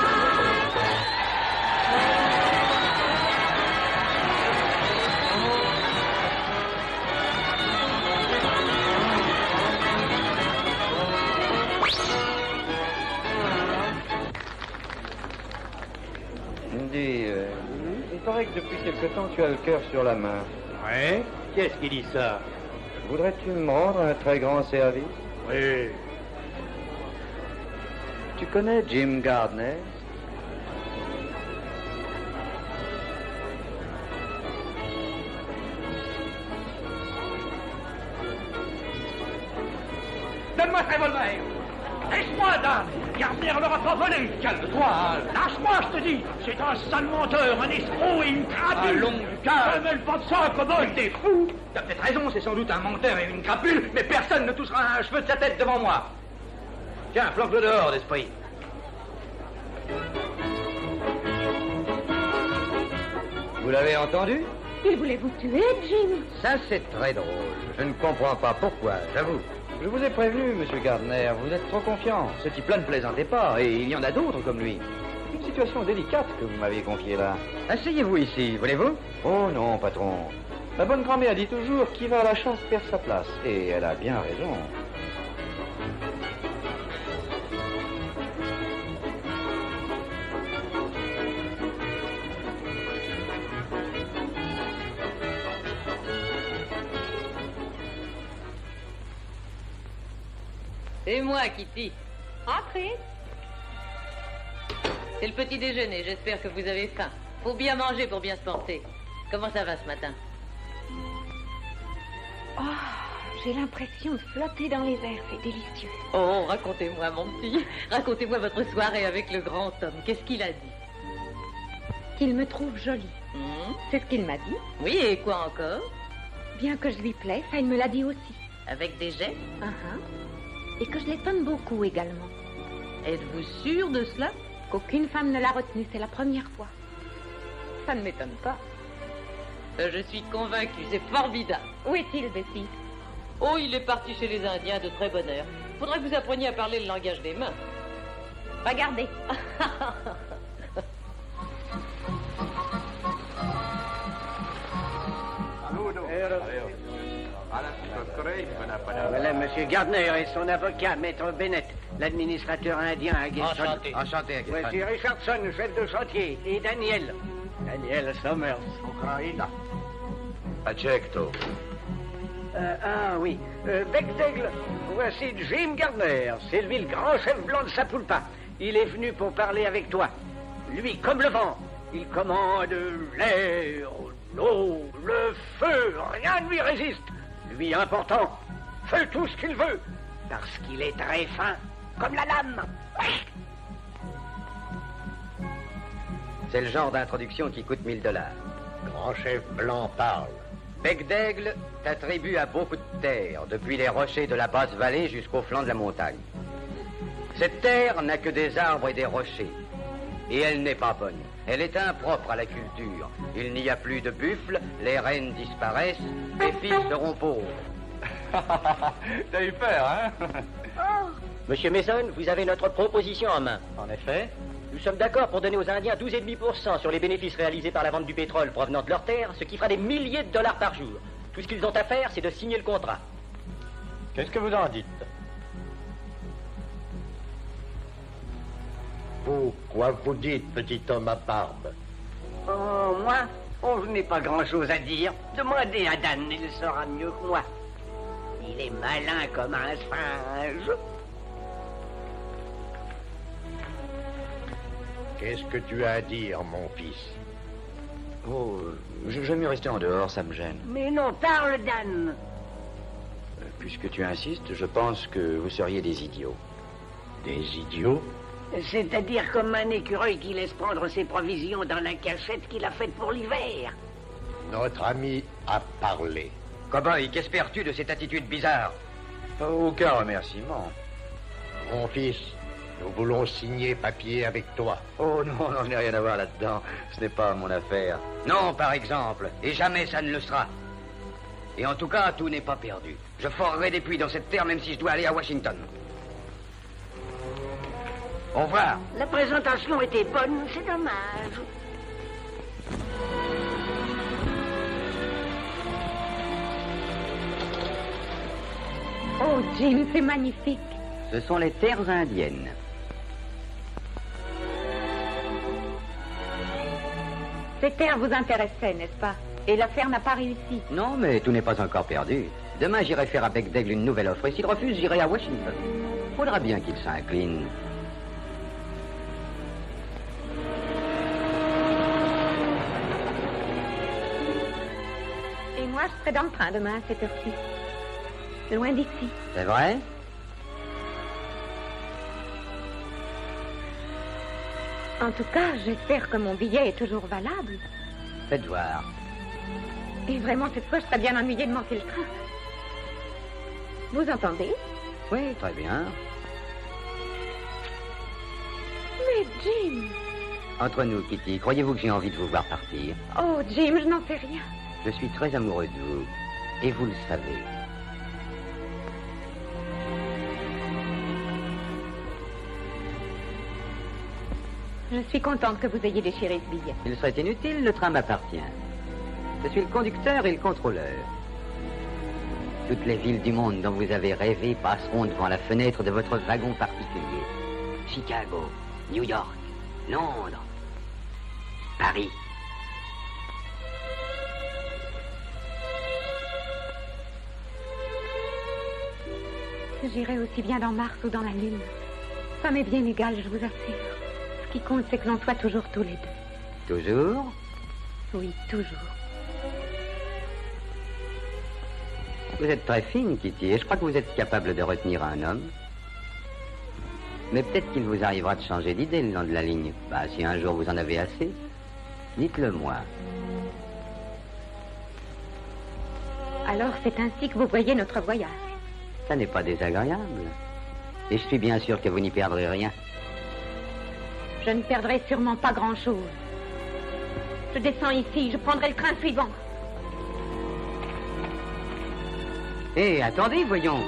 Dis, il paraît que depuis quelque temps tu as le cœur sur la main. Ouais? Qu'est-ce qui dit ça? Voudrais-tu me rendre un très grand service? Oui. Tu connais Jim Gardner? Donne-moi ce revolver. Laisse-moi, Dan. Gardner l'aura pas volé. Calme-toi. Lâche-moi, je te dis. C'est un sale menteur, un escroc et une crapule. Allons, calme. Je mêle pas de ça, commode. T'es fou! T'as peut-être raison, c'est sans doute un menteur et une crapule, mais personne ne touchera un cheveu de sa tête devant moi. Tiens, flanque-le dehors, d'esprit. Vous l'avez entendu? Il voulait vous tuer, Jim. Ça, c'est très drôle. Je ne comprends pas pourquoi, j'avoue. Je vous ai prévenu, monsieur Gardner, vous êtes trop confiant. Ce type-là ne plaisantait pas, et il y en a d'autres comme lui. Une situation délicate que vous m'aviez confiée là. Asseyez-vous ici, voulez-vous? Oh non, patron. Ma bonne grand-mère dit toujours qui va à la chasse perd sa place. Et elle a bien raison. C'est moi, Kitty. Entrez. C'est le petit déjeuner, j'espère que vous avez faim. Faut bien manger pour bien se porter. Comment ça va ce matin? Oh, j'ai l'impression de flotter dans les airs, c'est délicieux. Oh, racontez-moi, mon petit. Racontez-moi votre soirée avec le grand homme. Qu'est-ce qu'il a dit? Qu'il me trouve jolie. C'est ce qu'il m'a dit. Oui, et quoi encore? Bien que je lui plaise, ça il me l'a dit aussi. Avec des gestes? Et que je l'étonne beaucoup également. Êtes-vous sûre de cela? Qu'aucune femme ne l'a retenu, c'est la première fois. Ça ne m'étonne pas. Je suis convaincue, c'est formidable. Où est-il, Bessie? Oh, il est parti chez les Indiens de très bonne heure. Faudrait que vous appreniez à parler le langage des mains. Regardez. Voilà M. Gardner et son avocat, Maître Bennett, l'administrateur indien à Gibson. Enchanté. Enchanté, à Gibson. Voici Richardson, chef de chantier, et Daniel. Daniel Somers. Accetto. Oui. Bec d'Aigle, voici Jim Gardner. C'est lui le grand chef blanc de Sapulpa. Il est venu pour parler avec toi. Lui, comme le vent, il commande l'air, l'eau, le feu. Rien ne lui résiste. Lui, important, fait tout ce qu'il veut. Parce qu'il est très fin, comme la lame. C'est le genre d'introduction qui coûte $1000. Grand chef blanc parle. Bec d'Aigle t'attribue à beaucoup de terre, depuis les rochers de la basse vallée jusqu'au flanc de la montagne. Cette terre n'a que des arbres et des rochers. Et elle n'est pas bonne. Elle est impropre à la culture. Il n'y a plus de buffles, les reines disparaissent, les fils seront pauvres. T'as eu peur, hein? Monsieur Mason, vous avez notre proposition en main. En effet. Nous sommes d'accord pour donner aux Indiens 12,5% sur les bénéfices réalisés par la vente du pétrole provenant de leurs terres, ce qui fera des milliers de dollars par jour. Tout ce qu'ils ont à faire, c'est de signer le contrat. Qu'est-ce que vous en dites? Quoi vous dites, petit homme à barbe? Oh, moi? Oh, je n'ai pas grand-chose à dire. Demandez à Dan, il saura mieux que moi. Il est malin comme un singe. Qu'est-ce que tu as à dire, mon fils? Oh, j'aime mieux rester en dehors, ça me gêne. Mais non, parle, Dan. Puisque tu insistes, je pense que vous seriez des idiots. Des idiots? C'est-à-dire comme un écureuil qui laisse prendre ses provisions dans la cachette qu'il a faite pour l'hiver. Notre ami a parlé. Cowboy, qu'espères-tu de cette attitude bizarre? Aucun remerciement. Mon fils, nous voulons signer papier avec toi. Oh non, je n'ai rien à voir là-dedans. Ce n'est pas mon affaire. Non, par exemple. Et jamais ça ne le sera. Et en tout cas, tout n'est pas perdu. Je forerai des puits dans cette terre même si je dois aller à Washington. Au revoir. La présentation était bonne, c'est dommage. Oh, Jim, c'est magnifique. Ce sont les terres indiennes. Ces terres vous intéressaient, n'est-ce pas? Et l'affaire n'a pas réussi. Non, mais tout n'est pas encore perdu. Demain, j'irai faire à Bec d'Aigle une nouvelle offre. Et s'il refuse, j'irai à Washington. Faudra bien qu'il s'incline. Et moi, je serai dans le train demain à cette heure-ci. Loin d'ici. C'est vrai? En tout cas, j'espère que mon billet est toujours valable. Faites voir. Et vraiment, cette fois, je serais bien ennuyée de manquer le train. Vous entendez? Oui, très bien. Mais Jim... Entre nous, Kitty, croyez-vous que j'ai envie de vous voir partir? Oh, Jim, je n'en sais rien. Je suis très amoureux de vous. Et vous le savez. Je suis contente que vous ayez déchiré ce billet. Il serait inutile, le train m'appartient. Je suis le conducteur et le contrôleur. Toutes les villes du monde dont vous avez rêvé passeront devant la fenêtre de votre wagon particulier. Chicago, New York, Londres, Paris. J'irai aussi bien dans Mars ou dans la Lune. Ça m'est bien égal, je vous assure. Ce qui compte, c'est que l'on soit toujours tous les deux. Toujours? Oui, toujours. Vous êtes très fine, Kitty, et je crois que vous êtes capable de retenir un homme. Mais peut-être qu'il vous arrivera de changer d'idée le long de la ligne. Bah, si un jour vous en avez assez, dites-le moi. Alors, c'est ainsi que vous voyez notre voyage. Ça n'est pas désagréable. Et je suis bien sûr que vous n'y perdrez rien. Je ne perdrai sûrement pas grand-chose. Je descends ici, je prendrai le train suivant. Hé, attendez, voyons.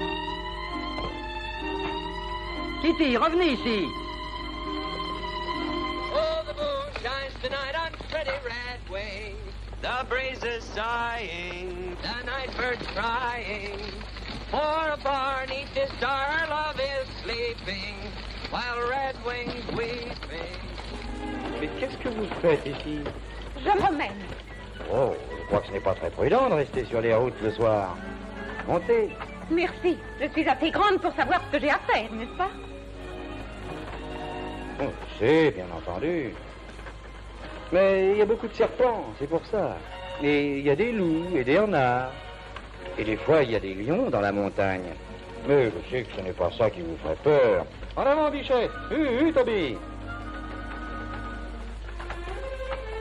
Kitty, revenez ici. Oh, the moon shines tonight on pretty red wing. The breeze is sighing, the night bird's crying. For a bar neath this star, love is sleeping, while red wings weeping. Mais qu'est-ce que vous faites ici? Je promène. Oh, je crois que ce n'est pas très prudent de rester sur les routes le soir. Montez. Merci. Je suis assez grande pour savoir ce que j'ai à faire, n'est-ce pas? Oh, je sais, bien entendu. Mais il y a beaucoup de serpents, c'est pour ça. Et il y a des loups et des renards. Et des fois, il y a des lions dans la montagne. Mais je sais que ce n'est pas ça qui vous ferait peur. En avant, Bichette. Toby.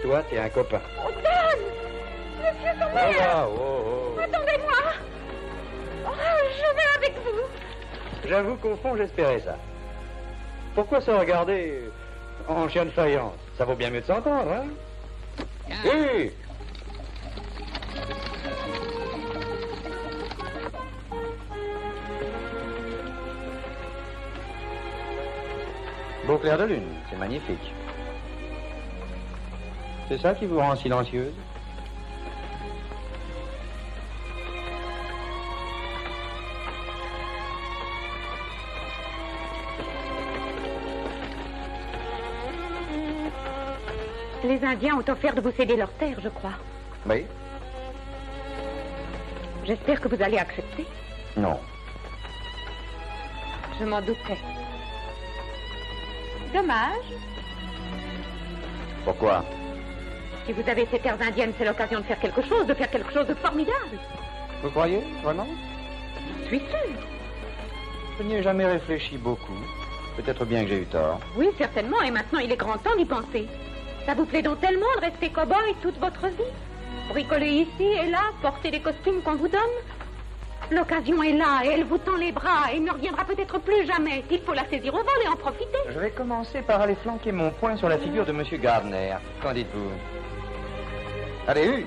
Toi, t'es un copain. Oh, Dan! Monsieur Sommer! Attendez-moi! Oh, je vais avec vous. J'avoue qu'au fond, j'espérais ça. Pourquoi se regarder en chien de faïence? Ça vaut bien mieux de s'entendre, hein? Hé! Beau clair de lune, c'est magnifique. C'est ça qui vous rend silencieuse? Les Indiens ont offert de vous céder leur terre, je crois. Oui. J'espère que vous allez accepter. Non. Je m'en doutais. Dommage. Pourquoi? Si vous avez ces terres indiennes, c'est l'occasion de faire quelque chose de formidable. Vous croyez, vraiment? Je suis sûre. Je n'y ai jamais réfléchi beaucoup. Peut-être bien que j'ai eu tort. Oui, certainement, et maintenant il est grand temps d'y penser. Ça vous plaît donc tellement de rester cow-boy toute votre vie? Bricoler ici et là, porter les costumes qu'on vous donne? L'occasion est là, et elle vous tend les bras, et il ne reviendra peut-être plus jamais. Il faut la saisir au vol et en profiter. Je vais commencer par aller flanquer mon poing sur la figure de M. Gardner. Qu'en dites-vous? Allez,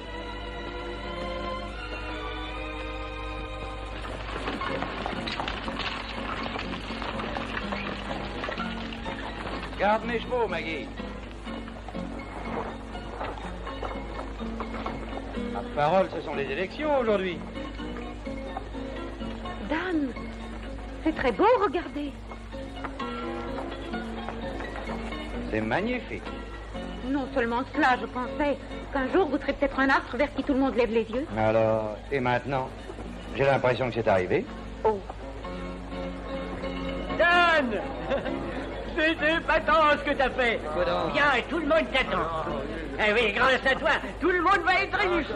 Garde mes chevaux, Maggie. Ma parole, ce sont les élections aujourd'hui. Dan, c'est très beau, regardez. C'est magnifique. Non seulement cela, je pensais qu'un jour vous serez peut-être un astre vers qui tout le monde lève les yeux. Alors, et maintenant? J'ai l'impression que c'est arrivé. Oh. Dan! C'est épatant ce que t'as fait. Viens, tout le monde t'attend. Eh oui, grâce à toi, tout le monde va être riche.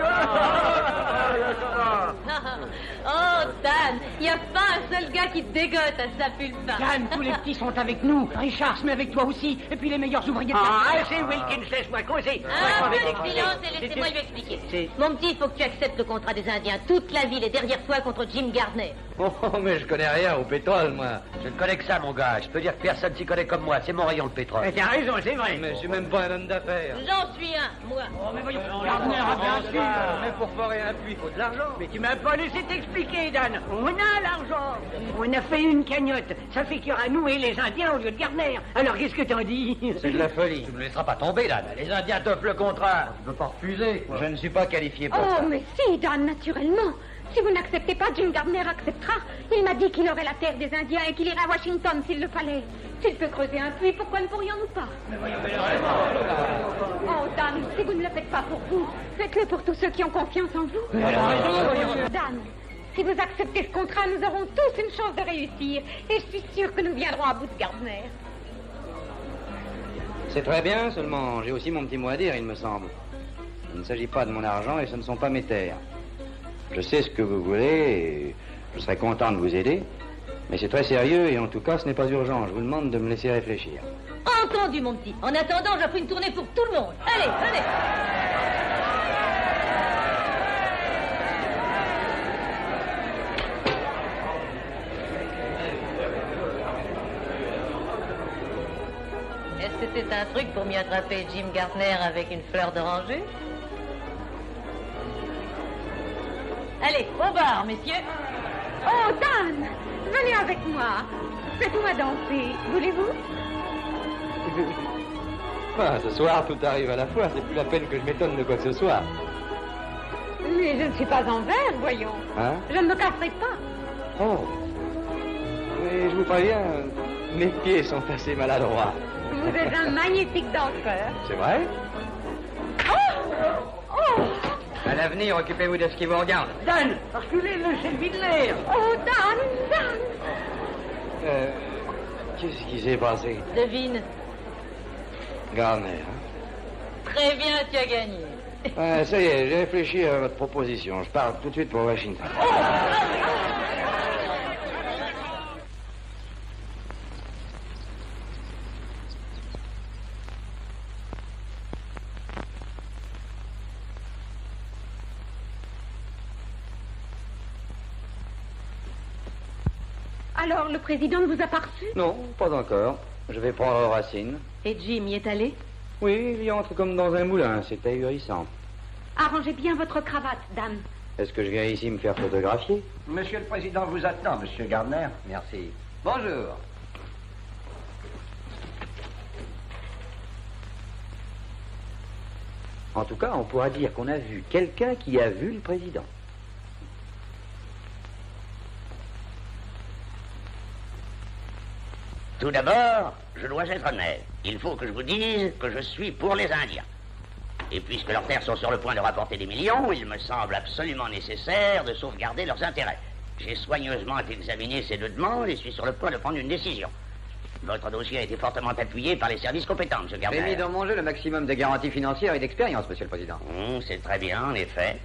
Oh, Dan, il n'y a pas un seul gars qui te dégote à sa pulpa. Dan, tous les petits sont avec nous. Richard se met avec toi aussi. Et puis les meilleurs ouvriers de Ah, c'est Wilkins, laisse-moi causer. Un peu de silence et laissez-moi lui expliquer. Mon petit, il faut que tu acceptes le contrat des Indiens. Toute la ville est derrière toi contre Jim Gardner. Oh, mais je connais rien au pétrole, moi. Je ne connais que ça, mon gars. Je peux dire que personne s'y connaît comme moi. C'est mon rayon, le pétrole. Mais t'as raison, c'est vrai. Mais je suis même pas un homme d'affaires. J'en suis un, moi. Oh, mais voyons, Gardner a bien sûr. Mais pour forer un puits, il faut de l'argent. Mais tu m'as pas laissé t'expliquer, Dan. On a l'argent. On a fait une cagnotte. Ça fait qu'il y aura nous et les Indiens au lieu de Gardner. Alors qu'est-ce que t'en dis? C'est de la folie. Tu ne me laisseras pas tomber, là. Les Indiens t'offrent le contrat. Tu ne peux pas refuser, quoi. Je ne suis pas qualifié pour ça. Oh, mais si, Dan, naturellement. Si vous n'acceptez pas, Jim Gardner acceptera. Il m'a dit qu'il aurait la terre des Indiens et qu'il irait à Washington s'il le fallait. S'il peut creuser un puits, pourquoi ne pourrions-nous pas? Oh, Dan, si vous ne le faites pas pour vous, faites-le pour tous ceux qui ont confiance en vous. Dan, si vous acceptez ce contrat, nous aurons tous une chance de réussir. Et je suis sûre que nous viendrons à bout de Gardner. C'est très bien, seulement j'ai aussi mon petit mot à dire, il me semble. Il ne s'agit pas de mon argent et ce ne sont pas mes terres. Je sais ce que vous voulez et je serais content de vous aider, mais c'est très sérieux et en tout cas ce n'est pas urgent. Je vous demande de me laisser réfléchir. Entendu, mon petit. En attendant, j'offre une tournée pour tout le monde. Allez, allez. Est-ce que c'est un truc pour m'y attraper Jim Gardner avec une fleur d'oranger? Allez, au bar, messieurs. Oh, Dan, venez avec moi. Faites-moi danser. Voulez-vous? Ce soir, tout arrive à la fois. C'est plus la peine que je m'étonne de quoi que ce soit. Mais je ne suis pas en verre, voyons. Hein? Je ne me casserai pas. Oh. Mais je vous préviens, mes pieds sont assez maladroits. Vous êtes un magnifique danseur. C'est vrai? Oh! Oh! À l'avenir, occupez-vous de ce qui vous regarde. Dan, reculez-le, c'est le vide l'air. Oh, Dan, Dan. Qu'est-ce qui s'est passé? Devine. Gardner. Très bien, tu as gagné. Ça y est, j'ai réfléchi à votre proposition. Je pars tout de suite pour Washington. Alors, le président ne vous a pas reçu? Non, pas encore. Je vais prendre Racine. Et Jim y est allé? Oui, il y entre comme dans un moulin. C'est ahurissant. Arrangez bien votre cravate, Dan. Est-ce que je viens ici me faire photographier? Monsieur le Président vous attend, Monsieur Gardner. Merci. Bonjour. En tout cas, on pourra dire qu'on a vu quelqu'un qui a vu le président. Tout d'abord, je dois être honnête. Il faut que je vous dise que je suis pour les Indiens. Et puisque leurs terres sont sur le point de rapporter des millions, il me semble absolument nécessaire de sauvegarder leurs intérêts. J'ai soigneusement examiné ces deux demandes et suis sur le point de prendre une décision. Votre dossier a été fortement appuyé par les services compétents, M. Gardner. J'ai mis dans mon jeu le maximum de garanties financières et d'expérience, Monsieur le Président. C'est très bien, en effet.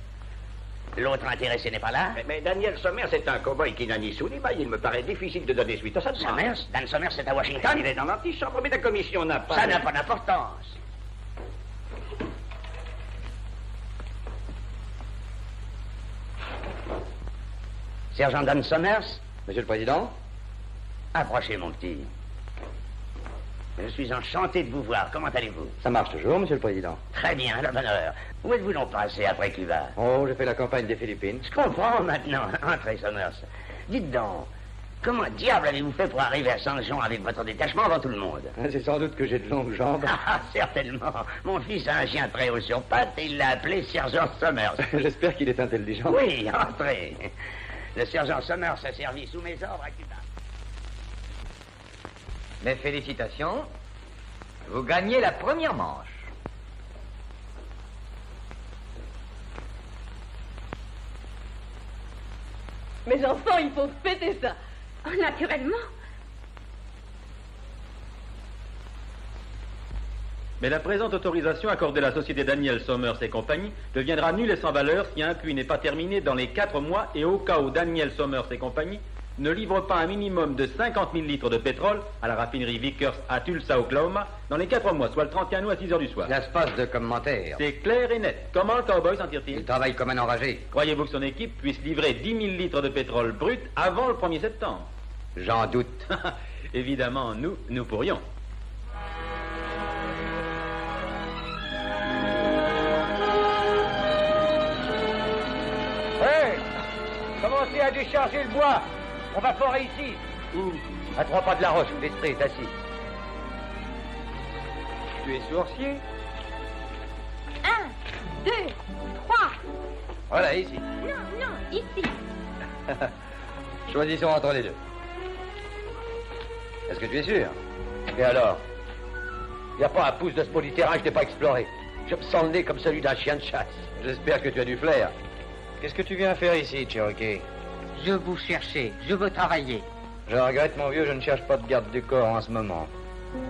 L'autre intéressé n'est pas là? Mais Daniel Somers est un cow-boy qui n'a ni sou ni maille. Il me paraît difficile de donner suite à ça. Somers? Dan Somers, c'est à Washington? Il est dans l'antichambre, mais la commission n'a pas... Ça n'a pas d'importance. Sergent Dan Somers? Monsieur le Président? Approchez, mon petit. Je suis enchanté de vous voir. Comment allez-vous? Ça marche toujours, Monsieur le Président. Très bien, à la bonne heure. Où êtes-vous donc passé après Cuba? Oh, j'ai fait la campagne des Philippines. Je comprends maintenant. Entrez, Somers. Dites donc, comment diable avez-vous fait pour arriver à San Jean avec votre détachement avant tout le monde? C'est sans doute que j'ai de longues jambes. Ah, certainement. Mon fils a un chien très haut sur pattes et il l'a appelé Sergent Somers. J'espère qu'il est intelligent. Oui, entrez. Le sergent Somers a servi sous mes ordres à Cuba. Mes félicitations. Vous gagnez la première manche. Mes enfants, il faut fêter ça. Naturellement. Mais la présente autorisation accordée à la société Daniel Somers et compagnie deviendra nulle et sans valeur si un puits n'est pas terminé dans les 4 mois et au cas où Daniel Somers et compagnie ne livre pas un minimum de 50 000 litres de pétrole à la raffinerie Vickers à Tulsa, Oklahoma, dans les 4 mois, soit le 31 août à 6 heures du soir. Ça se passe de commentaires. C'est clair et net. Comment le cowboy s'en tire-t-il? Il travaille comme un enragé. Croyez-vous que son équipe puisse livrer 10 000 litres de pétrole brut avant le 1er septembre? J'en doute. Évidemment, nous pourrions. Hé! Commencez à décharger le bois. On va forer ici. Où? À 3 pas de la roche, où l'esprit est assis. Tu es sourcier? 1, 2, 3. Voilà, ici. Non, ici. Choisissons entre les deux. Est-ce que tu es sûr? Et alors? Il n'y a pas un pouce de ce bout du terrain que je n'ai pas exploré. Je me sens le nez comme celui d'un chien de chasse. J'espère que tu as du flair. Qu'est-ce que tu viens faire ici, Cherokee? Je vous cherchais, je veux travailler. Je regrette, mon vieux, je ne cherche pas de garde du corps en ce moment.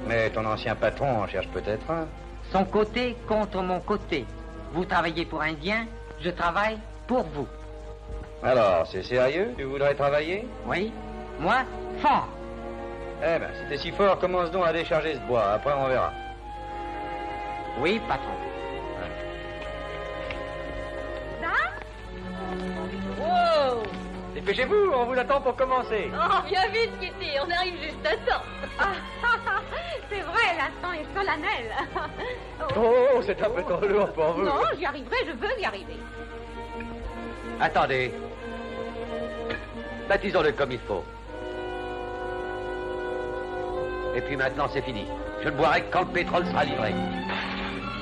Mais ton ancien patron en cherche peut-être un. Son côté contre mon côté. Vous travaillez pour Indien, je travaille pour vous. Alors, c'est sérieux? Tu voudrais travailler? Oui. Moi, fort. Eh ben, si t'es si fort, commence donc à décharger ce bois. Après, on verra. Oui, patron. Wow! Dépêchez-vous, on vous attend pour commencer. Oh, viens vite, Kitty, on arrive juste à temps. C'est vrai, l'instant est solennel. Oh, c'est un peu trop lourd pour vous. Non, j'y arriverai, je veux y arriver. Attendez. Baptisons-le comme il faut. Et puis maintenant, c'est fini. Je ne boirai que quand le pétrole sera livré.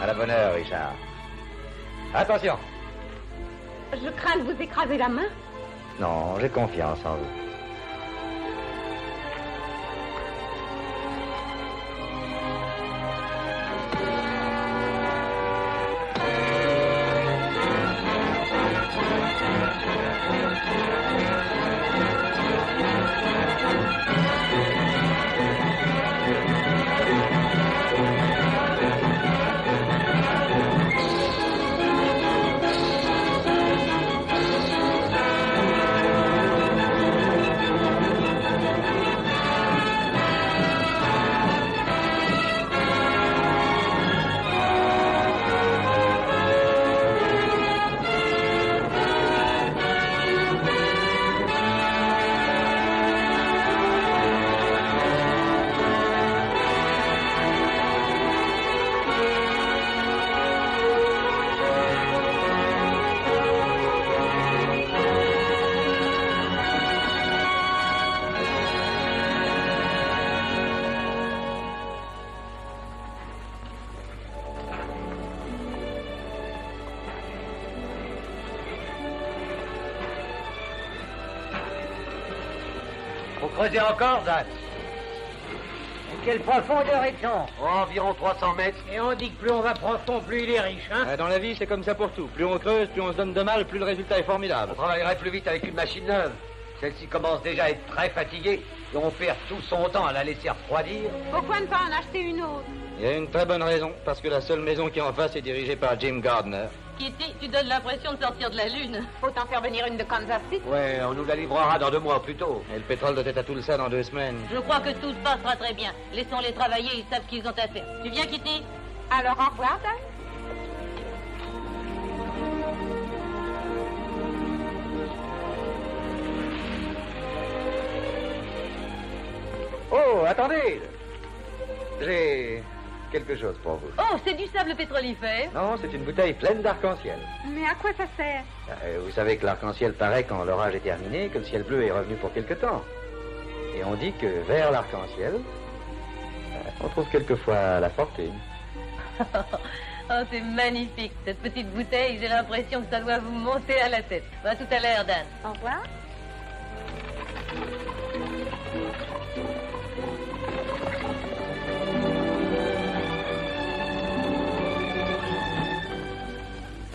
À la bonne heure, Richard. Attention. Je crains de vous écraser la main. Non, j'ai confiance en vous. creuser encore, Dan? Quelle profondeur est-on? Environ 300 mètres. Et on dit que plus on va profond, plus il est riche, hein? Dans la vie, c'est comme ça pour tout. Plus on creuse, plus on se donne de mal, plus le résultat est formidable. On travaillerait plus vite avec une machine neuve. Celle-ci commence déjà à être très fatiguée et on perd tout son temps à la laisser refroidir. Pourquoi ne pas en acheter une autre? Il y a une très bonne raison, parce que la seule maison qui est en face est dirigée par Jim Gardner. Kitty, tu donnes l'impression de sortir de la Lune. Faut en faire venir une de Kansas City. Ouais, on nous la livrera dans 2 mois plus tôt. Et le pétrole doit être à Tulsa dans 2 semaines. Je crois que tout se passera très bien. Laissons-les travailler, ils savent ce qu'ils ont à faire. Tu viens, Kitty? Alors au revoir, Dan. Oh, attendez! J'ai quelque chose pour vous. Oh, c'est du sable pétrolifère. Non, c'est une bouteille pleine d'arc-en-ciel. Mais à quoi ça sert? Vous savez que l'arc-en-ciel paraît quand l'orage est terminé, que le ciel bleu est revenu pour quelque temps. Et on dit que vers l'arc-en-ciel, on trouve quelquefois la fortune. Oh, c'est magnifique. Cette petite bouteille, j'ai l'impression que ça doit vous monter à la tête. À tout à l'heure, Dan. Au revoir.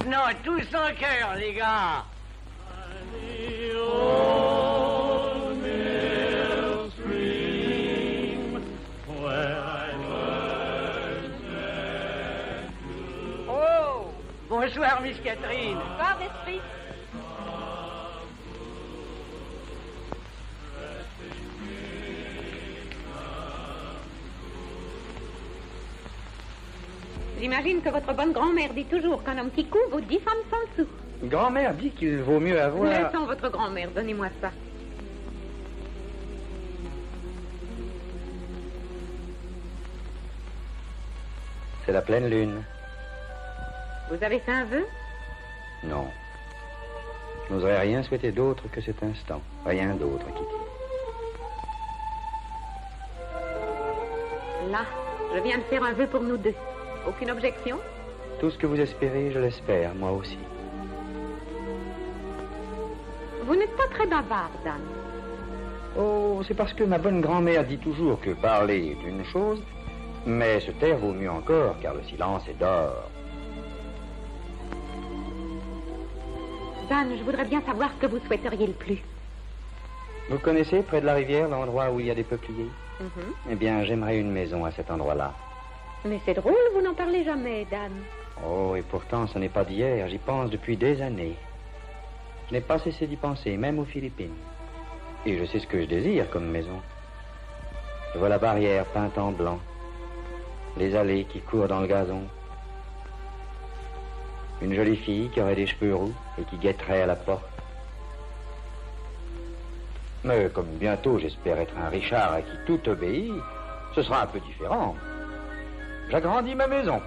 Non, tous en cœur, les gars. Oh, bonsoir, Miss Catherine. Bonsoir, Esprit. J'imagine que votre bonne grand-mère dit toujours qu'un homme qui coud vaut 10 femmes sans sou. Grand-mère dit qu'il vaut mieux avoir... Laissons votre grand-mère, donnez-moi ça. C'est la pleine lune. Vous avez fait un vœu? Non. Je n'oserais rien souhaiter d'autre que cet instant. Rien d'autre, Kitty. Là, je viens de faire un vœu pour nous deux. Aucune objection? Tout ce que vous espérez, je l'espère, moi aussi. Vous n'êtes pas très bavard, Dan. Oh, c'est parce que ma bonne grand-mère dit toujours que parler est une chose, mais se taire vaut mieux encore, car le silence est d'or. Dan, je voudrais bien savoir ce que vous souhaiteriez le plus. Vous connaissez, près de la rivière, l'endroit où il y a des peupliers? Eh bien, j'aimerais une maison à cet endroit-là. Mais c'est drôle, vous n'en parlez jamais, Dan. Oh, et pourtant, ce n'est pas d'hier. J'y pense depuis des années. Je n'ai pas cessé d'y penser, même aux Philippines. Et je sais ce que je désire comme maison. Je vois la barrière peinte en blanc, les allées qui courent dans le gazon, une jolie fille qui aurait des cheveux roux et qui guetterait à la porte. Mais comme bientôt j'espère être un Richard à qui tout obéit, ce sera un peu différent. J'agrandis ma maison.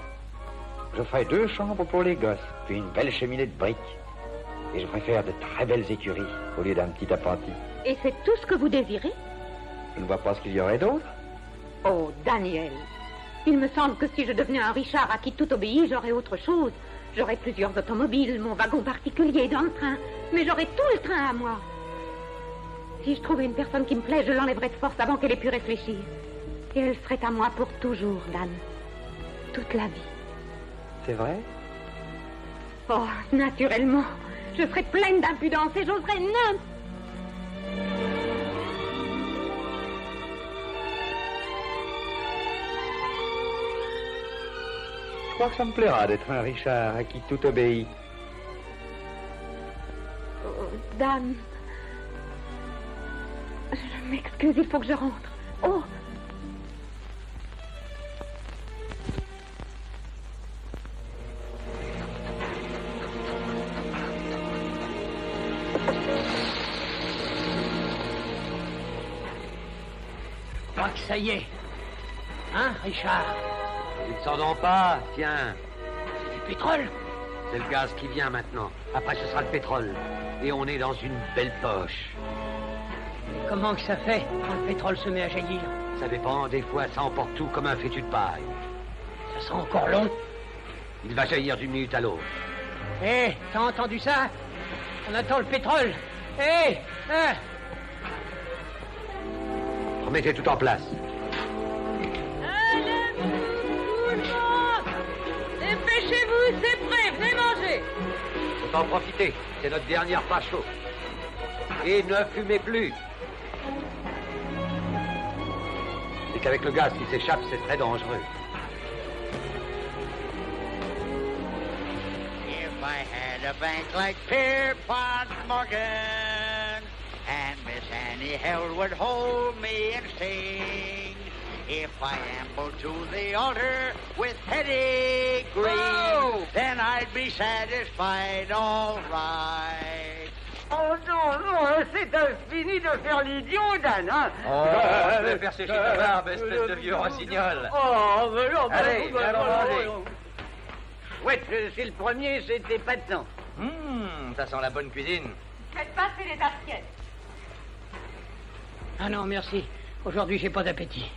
Je ferai 2 chambres pour les gosses, puis une belle cheminée de briques. Et je préfère de très belles écuries au lieu d'un petit appentis. Et c'est tout ce que vous désirez? Je ne vois pas ce qu'il y aurait d'autre. Oh, Daniel, il me semble que si je devenais un Richard à qui tout obéit, j'aurais autre chose. J'aurais plusieurs automobiles, mon wagon particulier dans le train, mais j'aurais tout le train à moi. Si je trouvais une personne qui me plaît, je l'enlèverais de force avant qu'elle ait pu réfléchir. Et elle serait à moi pour toujours, Dan. Toute la vie. C'est vrai? Oh, naturellement. Je serais pleine d'impudence et j'oserais n'importe... Je crois que ça me plaira d'être un Richard à qui tout obéit. Oh, Dan... Je m'excuse, il faut que je rentre. Oh! Je crois que ça y est. Hein, Richard? Tu ne s'en donnes pas, tiens. C'est du pétrole? C'est le gaz qui vient maintenant. Après, ce sera le pétrole. Et on est dans une belle poche. Mais comment que ça fait quand le pétrole se met à jaillir? Ça dépend, des fois, ça emporte tout comme un fétu de paille. Ça sera encore long? Il va jaillir d'une minute à l'autre. Hé, t'as entendu ça? On attend le pétrole. Hé, hein? mettez tout en place. Allez-vous, tout le monde! Dépêchez-vous, c'est prêt, venez manger! Faut en profiter, c'est notre dernière pas chaud. Et ne fumez plus. C'est qu'avec le gaz qui s'échappe, c'est très dangereux. If I had a bank like Pierpont Morgan, and Miss Annie Held would hold me and sing, if I ambled to the altar with Hetty Green, then I'd be satisfied, all right. Oh non, non, c'est fini de faire l'idiot, Dan, hein? Oh, je vais faire sécher ta barbe, espèce de vieux rossignol. Oh, mais non, allez, allons manger. Ouais, c'est le premier, c'était pas de temps. Ça sent la bonne cuisine. Faites passer les assiettes. Ah non, merci. Aujourd'hui, j'ai pas d'appétit.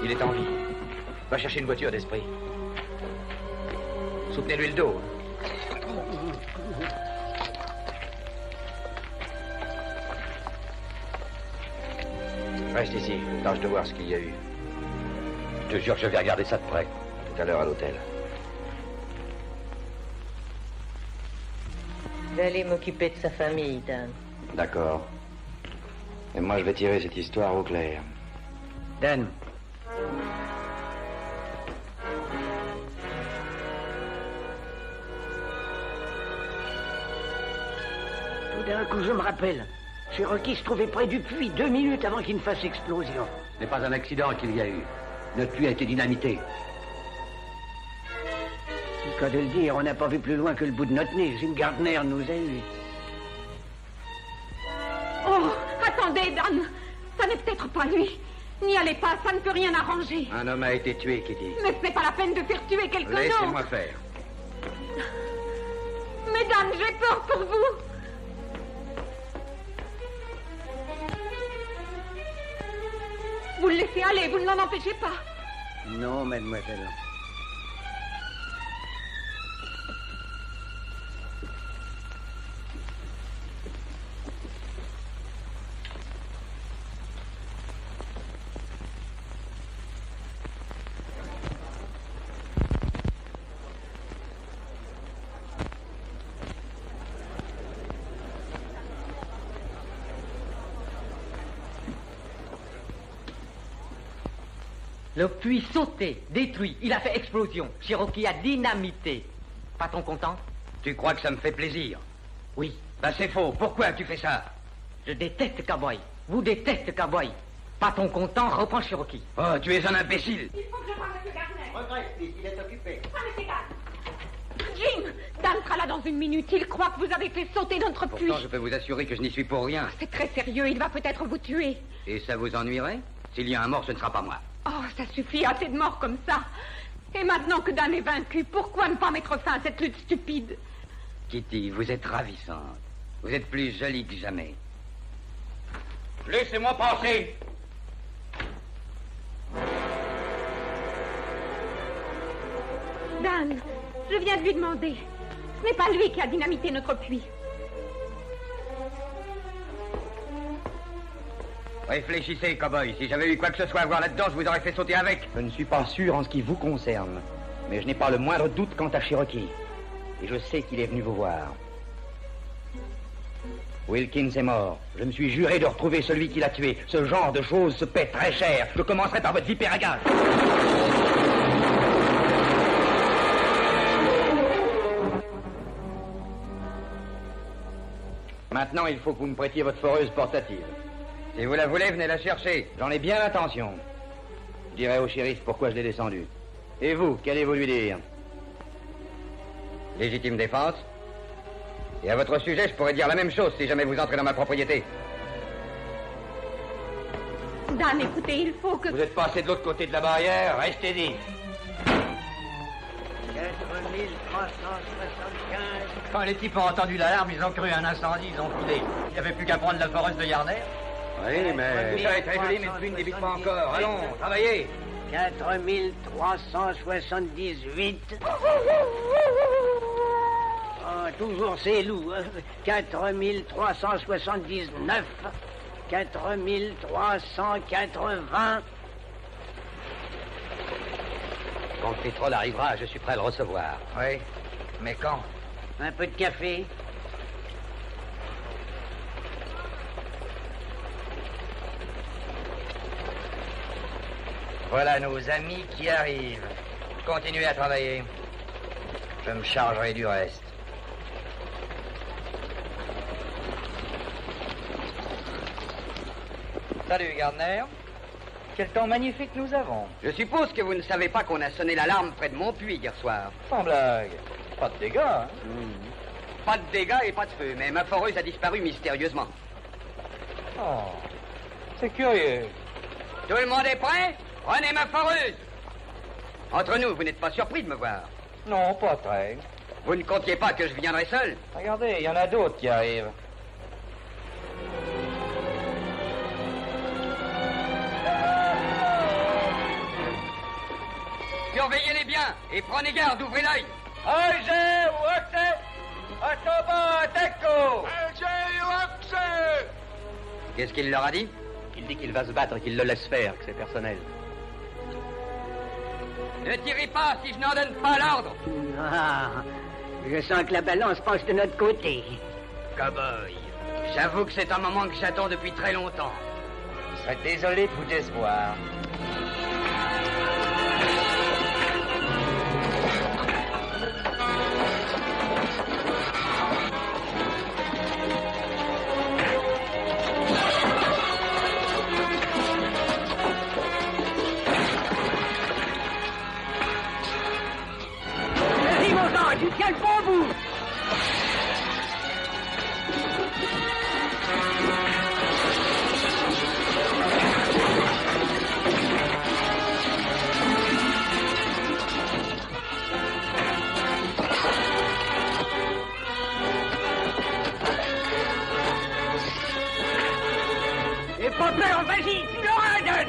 Il est en vie. Va chercher une voiture d'esprit. Soutenez-lui le dos. Reste ici, tâche de voir ce qu'il y a eu. Je te jure que je vais regarder ça de près. Tout à l'heure à l'hôtel. Je vais aller m'occuper de sa famille, Dan. D'accord. Et moi, je vais tirer cette histoire au clair. Dan. Tout d'un coup, je me rappelle. Cherokee se trouvait près du puits 2 minutes avant qu'il ne fasse explosion. Ce n'est pas un accident qu'il y a eu. Notre puits a été dynamité. C'est le cas de le dire, on n'a pas vu plus loin que le bout de notre nez. Jim Gardner nous a eu. Oh, attendez, Dan. Ça n'est peut-être pas lui. N'y allez pas, ça ne peut rien arranger. Un homme a été tué, Kitty. Mais ce n'est pas la peine de faire tuer quelqu'un d'autre. Laissez-moi faire. Mais Dan, j'ai peur pour vous. Vous le laissez aller, vous ne l'en empêchez pas. Non, mademoiselle. Le puits sauté, détruit, il a fait explosion. Cherokee a dynamité. Pas-t-on content? Tu crois que ça me fait plaisir? Oui. Ben c'est faux. Pourquoi tu fais ça? Je déteste Cowboy. Vous détestez Cowboy. Pas-t-on content, reprend Cherokee. Oh, tu es un imbécile. Il faut que je parle à M. Gardner. Regrette, il est occupé. Ah, mais c'est Dan. Jim, Dan sera là dans une minute. Il croit que vous avez fait sauter notre puits. Pourtant, je peux vous assurer que je n'y suis pour rien. C'est très sérieux, il va peut-être vous tuer. Et ça vous ennuierait? S'il y a un mort, ce ne sera pas moi. Oh, ça suffit, assez de morts comme ça. Et maintenant que Dan est vaincu, pourquoi ne pas mettre fin à cette lutte stupide? Kitty, vous êtes ravissante. Vous êtes plus jolie que jamais. Laissez-moi passer. Dan, je viens de lui demander. Ce n'est pas lui qui a dynamité notre puits. Réfléchissez, cow-boy. Si j'avais eu quoi que ce soit à voir là-dedans, je vous aurais fait sauter avec. Je ne suis pas sûr en ce qui vous concerne. Mais je n'ai pas le moindre doute quant à Cherokee. Et je sais qu'il est venu vous voir. Wilkins est mort. Je me suis juré de retrouver celui qui l'a tué. Ce genre de choses se paie très cher. Je commencerai par votre vipère à gaz. Maintenant, il faut que vous me prêtiez votre foreuse portative. Si vous la voulez, venez la chercher. J'en ai bien l'intention. Je dirai au shérif pourquoi je l'ai descendu. Et vous, qu'allez-vous lui dire? Légitime défense? Et à votre sujet, je pourrais dire la même chose si jamais vous entrez dans ma propriété. Dan, écoutez, il faut que... Vous êtes passé de l'autre côté de la barrière, restez dit. 4375. Quand les types ont entendu l'alarme, ils ont cru un incendie, ils ont filé. Il n'y avait plus qu'à prendre la foreuse de Yarner. Oui, mais... Tout ça est très joli, mais le puits ne débite pas encore. Allons, travaillez. 4378. Ah, toujours ces loups. Hein. 4379. 4380. Quand le pétrole arrivera, je suis prêt à le recevoir. Oui, mais quand? Un peu de café. Voilà nos amis qui arrivent. Continuez à travailler. Je me chargerai du reste. Salut, Gardner. Quel temps magnifique nous avons. Je suppose que vous ne savez pas qu'on a sonné l'alarme près de mon puits hier soir. Sans blague. Pas de dégâts, hein? Pas de dégâts et pas de feu, mais ma foreuse a disparu mystérieusement. Oh, c'est curieux. Tout le monde est prêt? Prenez ma foreuse. Entre nous, vous n'êtes pas surpris de me voir? Non, pas très. Vous ne comptiez pas que je viendrais seul? Regardez, il y en a d'autres qui arrivent. Surveillez-les bien et prenez garde, ouvrez l'œil. Qu'est-ce qu'il leur a dit? Il dit qu'il va se battre et qu'il le laisse faire, que c'est personnel. Ne tirez pas si je n'en donne pas l'ordre. Ah, je sens que la balance penche de notre côté. Cowboy, j'avoue que c'est un moment que j'attends depuis très longtemps. Je serais désolé de vous décevoir. Quel bon bout! Et pas peur, vas-y, tu l'auras, Dan!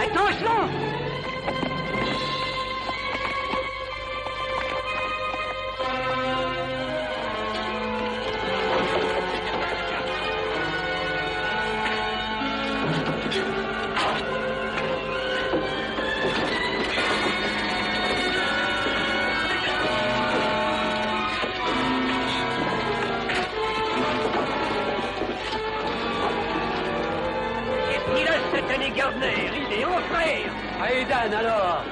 Attention! Gardner, il est entré. Allez, Dan, alors.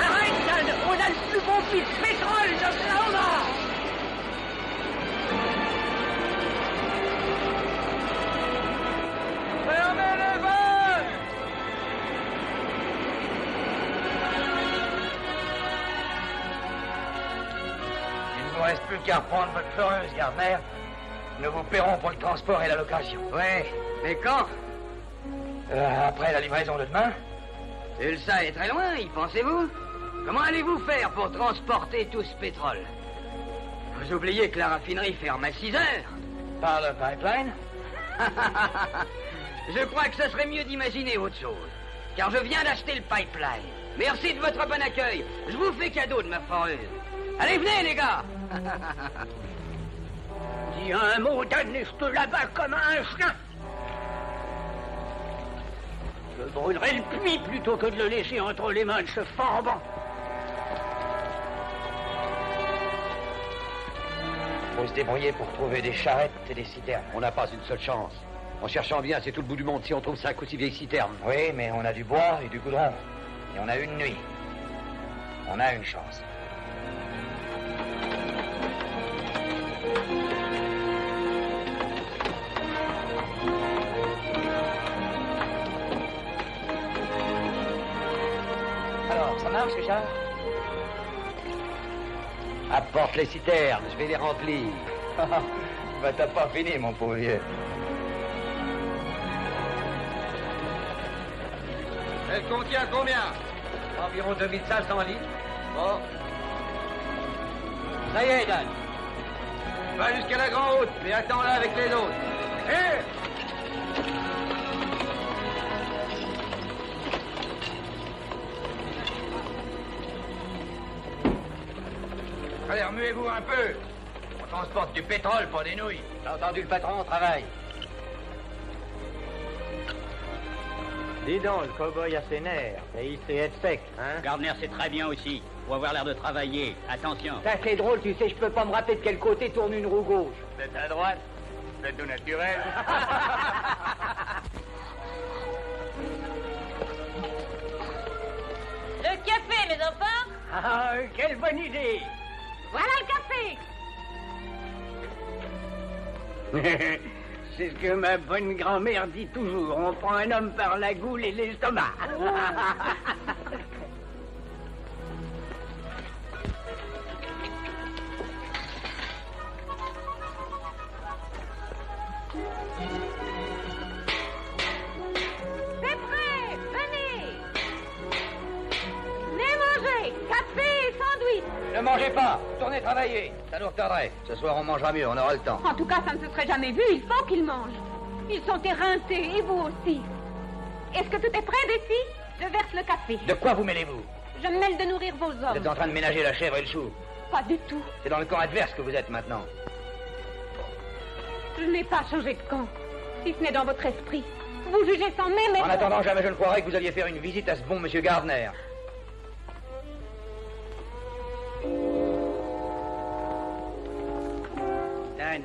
Arrête, Dan, on a le plus bon puits de pétrole d'Oklahoma. Il ne vous reste plus qu'à reprendre votre foreuse, Gardner. Nous vous paierons pour le transport et la location. Ouais, mais quand? Après la livraison de demain. Tulsa est très loin, y pensez-vous? Comment allez-vous faire pour transporter tout ce pétrole? Vous oubliez que la raffinerie ferme à 6 heures. Par le pipeline? Je crois que ce serait mieux d'imaginer autre chose. Car je viens d'acheter le pipeline. Merci de votre bon accueil. Je vous fais cadeau de ma foreuse. Allez, venez, les gars. Dis un mot, Dan, et je te l'abats comme un chien. Je brûlerai le puits plutôt que de le laisser entre les mains de ce forban. Faut se débrouiller pour trouver des charrettes et des citernes. On n'a pas une seule chance. En cherchant bien, c'est tout le bout du monde si on trouve 5 ou 6 vieilles citernes. Oui, mais on a du bois et du goudron. Et on a une nuit. On a une chance. Alors, ça marche, Richard? Apporte les citernes, je vais les remplir. Bah, t'as pas fini, mon pauvre vieux. Elle contient combien? Environ 2500 litres. Bon. Ça y est, Dan. Va jusqu'à la grande route, mais attends là avec les autres. Hé! Allez, remuez-vous un peu. On transporte du pétrole, pas des nouilles. T'as entendu le patron, on travaille. Dis donc, le cow-boy a ses nerfs, et il sait être sec, hein? Gardner, c'est très bien aussi. Faut avoir l'air de travailler. Attention. Ça, c'est drôle, tu sais, je peux pas me rappeler de quel côté tourne une roue gauche. C'est à droite. C'est tout naturel. Le café, mes enfants? Ah, quelle bonne idée! Voilà le café. C'est ce que ma bonne grand-mère dit toujours. On prend un homme par la goule et l'estomac. C'est prêt. Venez. Venez manger. Café et sandwich. Ne mangez pas. Tournez travailler. Ça nous retarderait. Ce soir, on mangera mieux. On aura le temps. En tout cas, ça ne se serait jamais vu. Il faut qu'ils mangent. Ils sont éreintés, et vous aussi. Est-ce que tout est prêt, des filles? Je verse le café. De quoi vous mêlez-vous? Je me mêle de nourrir vos hommes. Vous êtes en train de ménager la chèvre et le chou. Pas du tout. C'est dans le camp adverse que vous êtes maintenant. Je n'ai pas changé de camp, si ce n'est dans votre esprit. Vous jugez sans même... En attendant, jamais je ne croirais que vous alliez faire une visite à ce bon monsieur Gardner. Dan,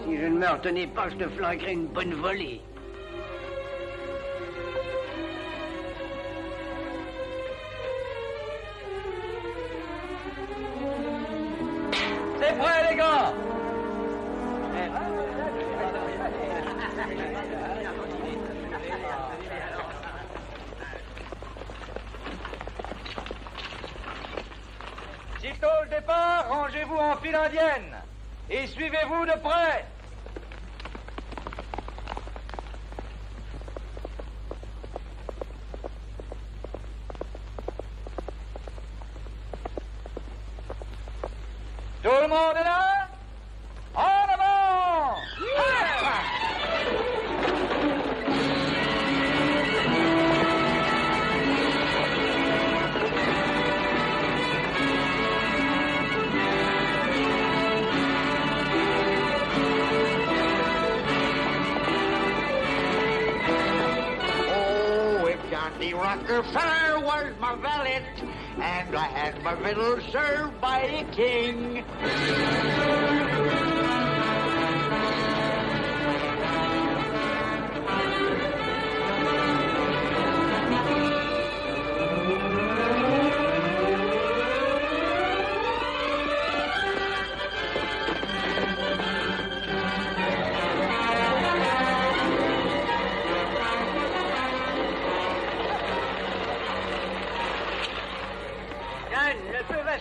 si je ne me retenais pas, je te flanquerais une bonne volée. C'est prêt, les gars! Sitôt le départ, rangez-vous en file indienne et suivez-vous de près. Tout le monde est là? En avant! Oh, if Johnny Rockefeller was my valet, and I had my fiddle served by a king.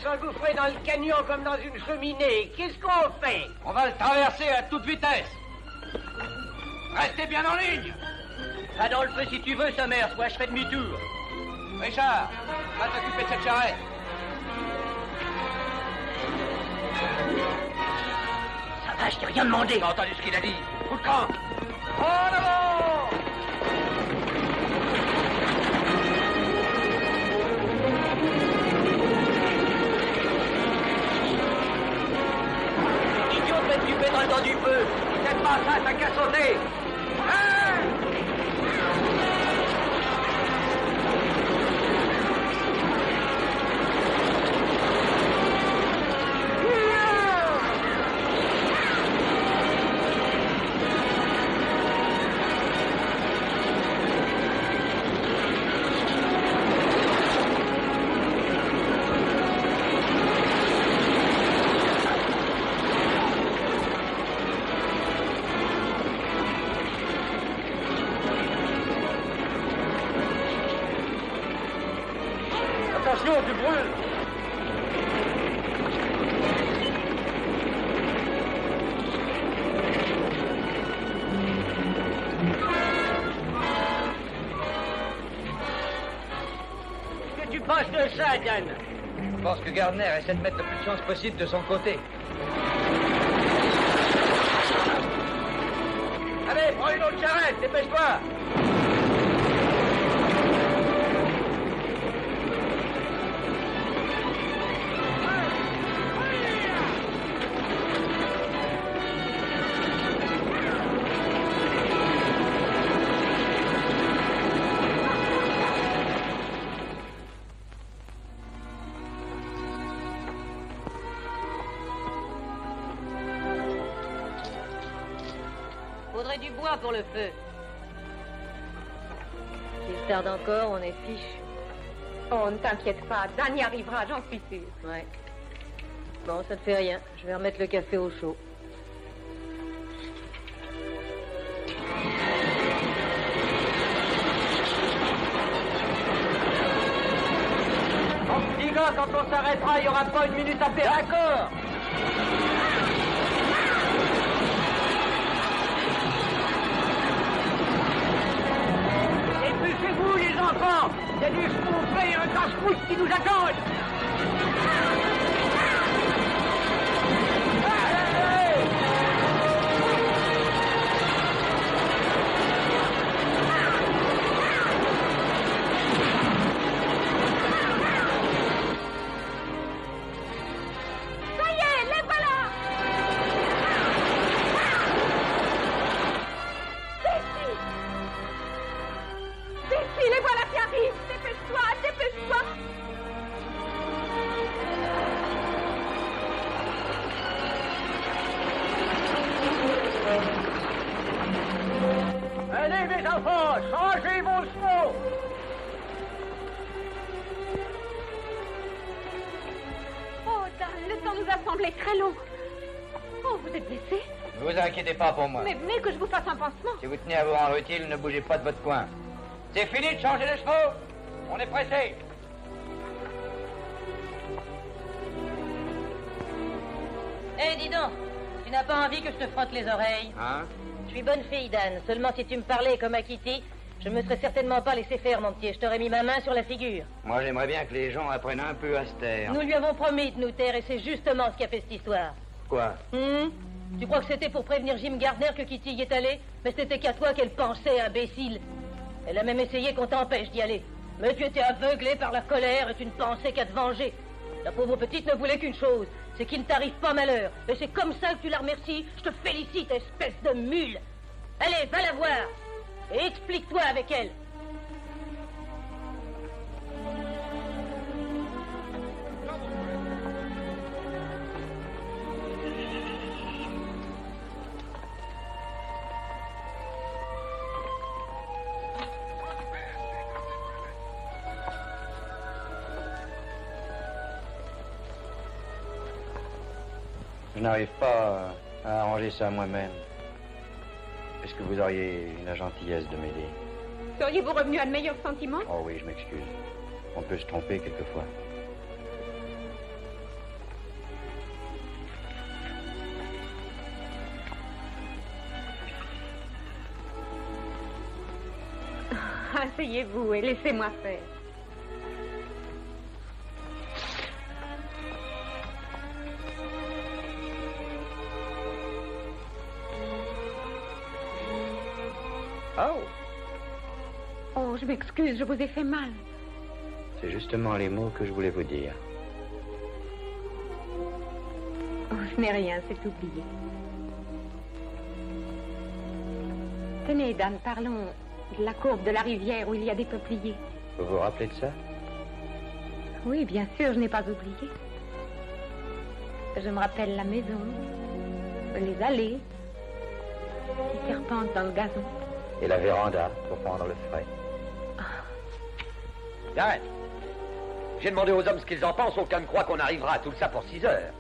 S'engouffrer dans le canyon comme dans une cheminée. Qu'est-ce qu'on fait? On va le traverser à toute vitesse. Restez bien en ligne. Va dans le feu si tu veux, sa mère, soit je fais demi-tour. Richard, va t'occuper de cette charrette. Ça va, je t'ai rien demandé. T'as entendu ce qu'il a dit? Coup de camp. En avant! Du pétrole dans du feu. C'est pas ça, t'as qu'à sauter. Hein? Attention, tu brûles. Qu'est-ce que tu penses de ça, Dan? Je pense que Gardner essaie de mettre le plus de chance possible de son côté. Allez, prends une autre charrette, dépêche-toi. Faudrait du bois pour le feu. S'il se tarde encore, on est fichu. Oh, ne t'inquiète pas, Dan y arrivera, j'en suis sûre. Ouais. Bon, ça ne fait rien. Je vais remettre le café au chaud. Mon petit gars, quand on s'arrêtera, il n'y aura pas une minute à perdre. D'accord. Dépêchez-vous, les enfants! Il y a des chevaux et un casse-croûte qui nous attendent! Ça y est, les voilà! Bessie, les voilà qui arrivent! Dépêche-toi, dépêche-toi! Allez, mes enfants, changez vos chevaux! Oh, Dan, le temps nous a semblé très long. Oh, vous êtes blessé? Ne vous inquiétez pas pour moi. Mais venez que je vous fasse un pansement. Si vous tenez à vous rendre utile, ne bougez pas de votre coin. C'est fini de changer les chevaux. On est pressé. Eh, dis donc, tu n'as pas envie que je te frotte les oreilles? Hein? Je suis bonne fille, Dan. Seulement si tu me parlais comme à Kitty, je me serais certainement pas laissé faire, mon petit. Je t'aurais mis ma main sur la figure. Moi, j'aimerais bien que les gens apprennent un peu à se taire. Nous lui avons promis de nous taire et c'est justement ce qui a fait cette histoire. Quoi? Tu crois que c'était pour prévenir Jim Gardner que Kitty y est allée? Mais c'était qu'à toi qu'elle pensait, imbécile. Elle a même essayé qu'on t'empêche d'y aller. Mais tu étais aveuglé par la colère et tu ne pensais qu'à te venger. La pauvre petite ne voulait qu'une chose, c'est qu'il ne t'arrive pas malheur. Et c'est comme ça que tu la remercies. Je te félicite, espèce de mule. Allez, va la voir. Et explique-toi avec elle. Je n'arrive pas à arranger ça moi-même. Est-ce que vous auriez la gentillesse de m'aider? Seriez-vous revenu à de meilleurs sentiments? Oh oui, je m'excuse. On peut se tromper quelquefois. Asseyez-vous et laissez-moi faire. Oh! Oh, je m'excuse, je vous ai fait mal. C'est justement les mots que je voulais vous dire. Oh, ce n'est rien, c'est oublié. Tenez, Dan, parlons de la courbe de la rivière où il y a des peupliers. Vous vous rappelez de ça? Oui, bien sûr, je n'ai pas oublié. Je me rappelle la maison, les allées, qui serpentent dans le gazon. Et la véranda pour prendre le frais. Dan, j'ai demandé aux hommes ce qu'ils en pensent. Aucun ne croit qu'on arrivera à tout ça pour 6 heures.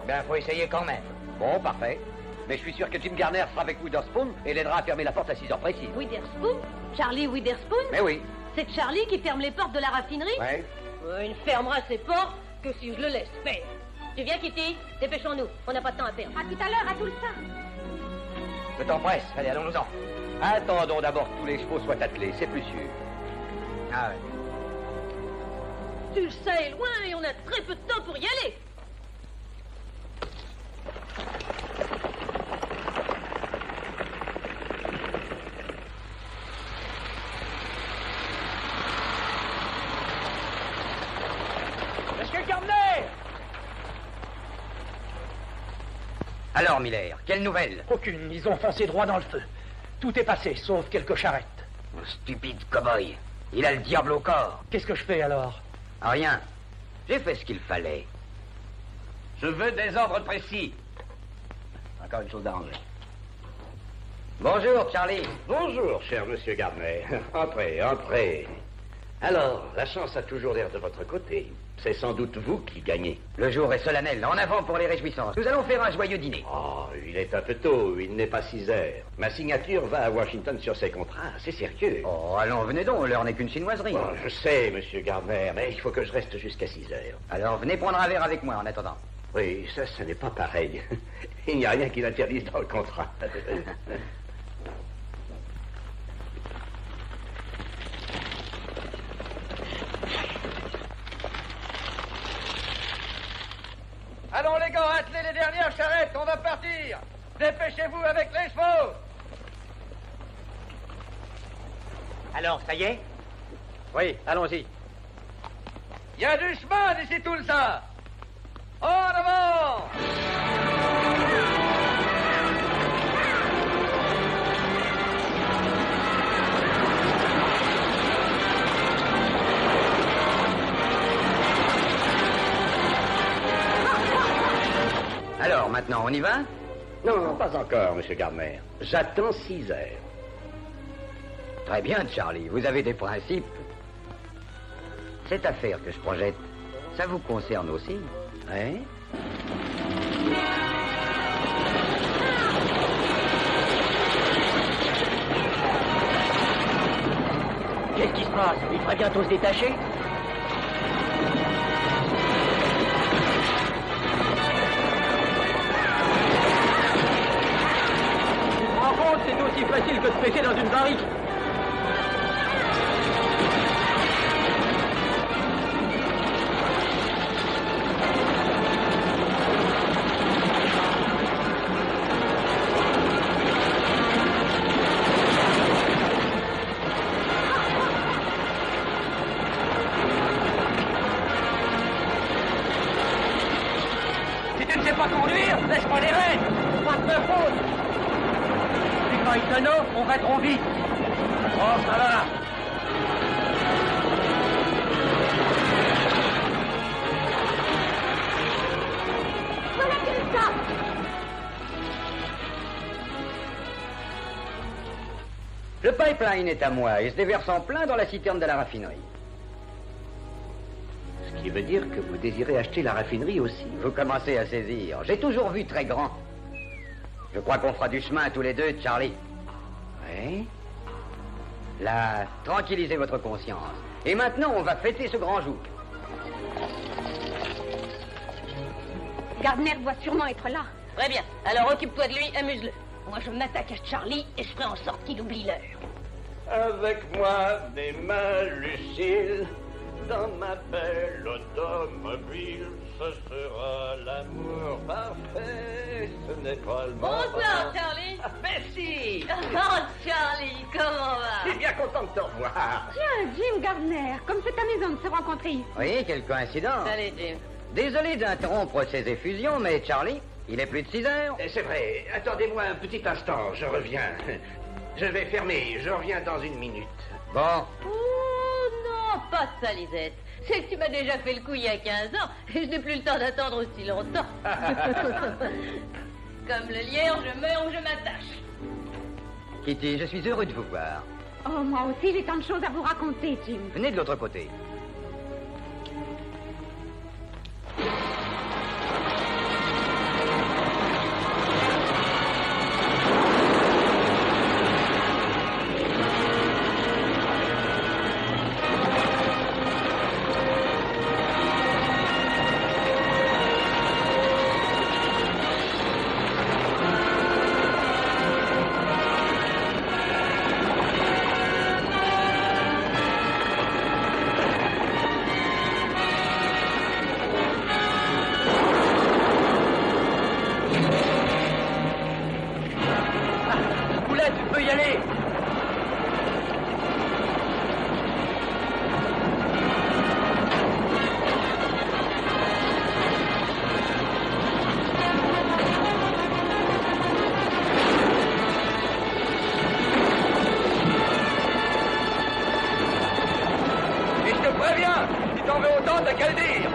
Ben, faut essayer quand même. Bon, parfait. Mais je suis sûr que Jim Garner sera avec Witherspoon et l'aidera à fermer la porte à 6 heures précises. Witherspoon? Charlie Witherspoon? Mais oui. C'est Charlie qui ferme les portes de la raffinerie? Ouais. Il ne fermera ses portes que si je le laisse faire. Tu viens, Kitty? Dépêchons-nous, on n'a pas de temps à perdre. À tout à l'heure, à tout le ça. Le temps presse, allez, allons-nous-en. Attendons d'abord que tous les chevaux soient attelés, c'est plus sûr. Ah ouais. Tu le sais, loin, et on a très peu de temps pour y aller. Monsieur Gardner! Alors, Miller, quelle nouvelle? Aucune, ils ont foncé droit dans le feu. Tout est passé, sauf quelques charrettes. Stupide cow-boy, il a le diable au corps. Qu'est-ce que je fais alors? Rien. J'ai fait ce qu'il fallait. Je veux des ordres précis. Encore une chose d'arranger. Bonjour, Charlie. Bonjour, cher monsieur Gardner. Entrez, entrez. Alors, la chance a toujours l'air de votre côté. C'est sans doute vous qui gagnez. Le jour est solennel. En avant pour les réjouissances. Nous allons faire un joyeux dîner. Oh, il est un peu tôt. Il n'est pas 6 heures. Ma signature va à Washington sur ces contrats. C'est sérieux. Oh, allons, venez donc. L'heure n'est qu'une chinoiserie. Oh, je sais, monsieur Gardner, mais il faut que je reste jusqu'à 6 heures. Alors, venez prendre un verre avec moi en attendant. Oui, ça n'est pas pareil. Il n'y a rien qui l'interdise dans le contrat. Allons les gars, attelez les dernières charrettes, on va partir. Dépêchez-vous avec les chevaux. Alors, ça y est? Oui, allons-y. Il y a du chemin d'ici tout le ça. En avant! Alors, maintenant, on y va? Non, pas encore, monsieur Gardner. J'attends 6 heures. Très bien, Charlie, vous avez des principes. Cette affaire que je projette, ça vous concerne aussi? Hein? Qu'est-ce qui se passe? Il faudrait bientôt se détacher? C'est aussi facile que de pêcher dans une barrique. Si tu ne sais pas conduire, laisse-moi les rênes. Pas de faute. Quand il tonneau, on va trop vite. Oh, ça va. Voilà comme ça. Le pipeline est à moi et se déverse en plein dans la citerne de la raffinerie. Ce qui veut dire que vous désirez acheter la raffinerie aussi. Vous commencez à saisir. J'ai toujours vu très grand. Je crois qu'on fera du chemin tous les deux, Charlie. Oui? Là, tranquillisez votre conscience. Et maintenant, on va fêter ce grand jour. Gardner doit sûrement être là. Très bien. Alors occupe-toi de lui, amuse-le. Moi, je m'attaque à Charlie et je ferai en sorte qu'il oublie l'heure. Avec moi, des mains luciles, dans ma belle automobile, ce sera l'amour parfait, ce n'est pas le moment. Bonsoir, Charlie. Merci. Oh, Charlie, comment va? Je suis bien content de te revoir. Tiens, Jim Gardner, comme c'est amusant de se rencontrer ici. Oui, quelle coïncidence. Salut, Jim. Désolé d'interrompre ces effusions, mais Charlie, il est plus de 6 heures. C'est vrai. Attendez-moi un petit instant, je reviens. Je vais fermer, je reviens dans 1 minute. Bon. Oh non, pas ça, Lisette. C'est que tu m'as déjà fait le coup il y a 15 ans et je n'ai plus le temps d'attendre aussi longtemps. Comme le lierre, je meurs ou je m'attache. Kitty, je suis heureux de vous voir. Oh, moi aussi, j'ai tant de choses à vous raconter, Jim. Venez de l'autre côté. Poulain, tu peux y aller. T'as qu'à le dire.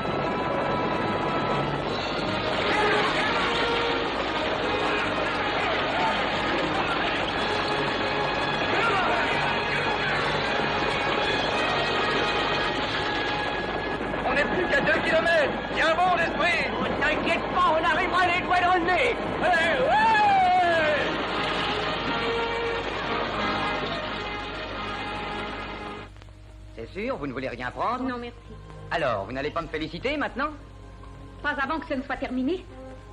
On n'est plus qu'à 2 kilomètres. Tiens bon l'esprit. Oh, t'inquiète pas, on arrivera les doigts dans le nez. Allez, ouais. C'est sûr, vous ne voulez rien prendre? Non, merci. Alors, vous n'allez pas me féliciter maintenant? Pas avant que ce ne soit terminé.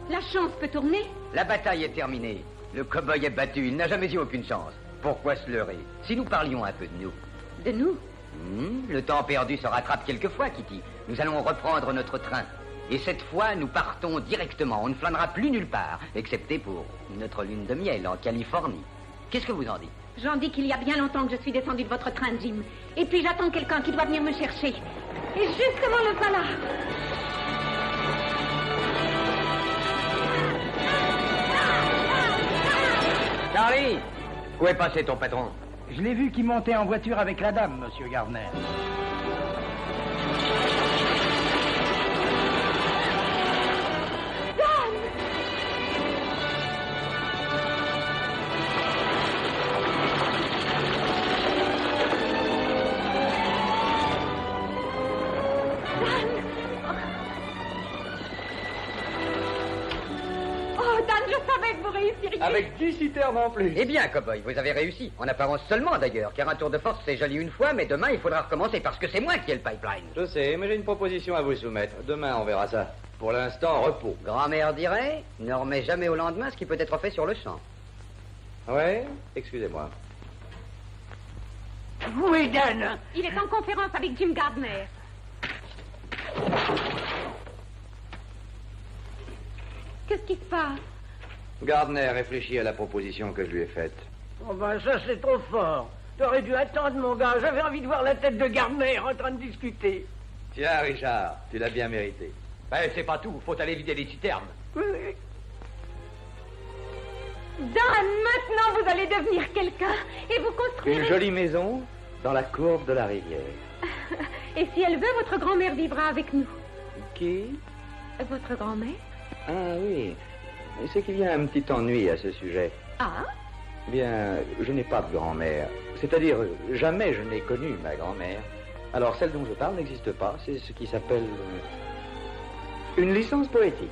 La chance peut tourner. La bataille est terminée. Le cow-boy est battu, il n'a jamais eu aucune chance. Pourquoi se leurrer? Si nous parlions un peu de nous. De nous? Le temps perdu se rattrape quelquefois, Kitty. Nous allons reprendre notre train. Et cette fois, nous partons directement. On ne flânera plus nulle part, excepté pour notre lune de miel en Californie. Qu'est-ce que vous en dites? J'en dis qu'il y a bien longtemps que je suis descendue de votre train, Jim. Et puis j'attends quelqu'un qui doit venir me chercher. Et justement le voilà. Charlie, où est passé ton patron? Je l'ai vu qui montait en voiture avec la dame, monsieur Gardner. Avec 10 citernes en plus. Eh bien, cow-boy, vous avez réussi. En apparence seulement, d'ailleurs, car un tour de force, c'est joli une fois, mais demain, il faudra recommencer, parce que c'est moi qui ai le pipeline. Je sais, mais j'ai une proposition à vous soumettre. Demain, on verra ça. Pour l'instant, repos. Grand-mère dirait, ne remets jamais au lendemain ce qui peut être fait sur le champ. Ouais, excusez-moi. Où est Dan? Il est en conférence avec Jim Gardner. Qu'est-ce qui se passe? Gardner réfléchit à la proposition que je lui ai faite. Oh ben ça c'est trop fort. T'aurais dû attendre mon gars. J'avais envie de voir la tête de Gardner en train de discuter. Tiens Richard, tu l'as bien mérité. Ben c'est pas tout, faut aller vider les citernes. Oui. Dan, maintenant vous allez devenir quelqu'un et vous construirez... Une jolie maison dans la courbe de la rivière. Et si elle veut, votre grand-mère vivra avec nous. Qui? Votre grand-mère? Ah oui. C'est qu'il y a un petit ennui à ce sujet. Ah? Bien, je n'ai pas de grand-mère. C'est-à-dire, jamais je n'ai connu ma grand-mère. Alors, celle dont je parle n'existe pas. C'est ce qui s'appelle... une licence poétique.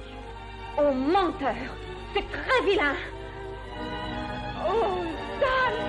Oh, menteur! C'est très vilain! Oh, Dan!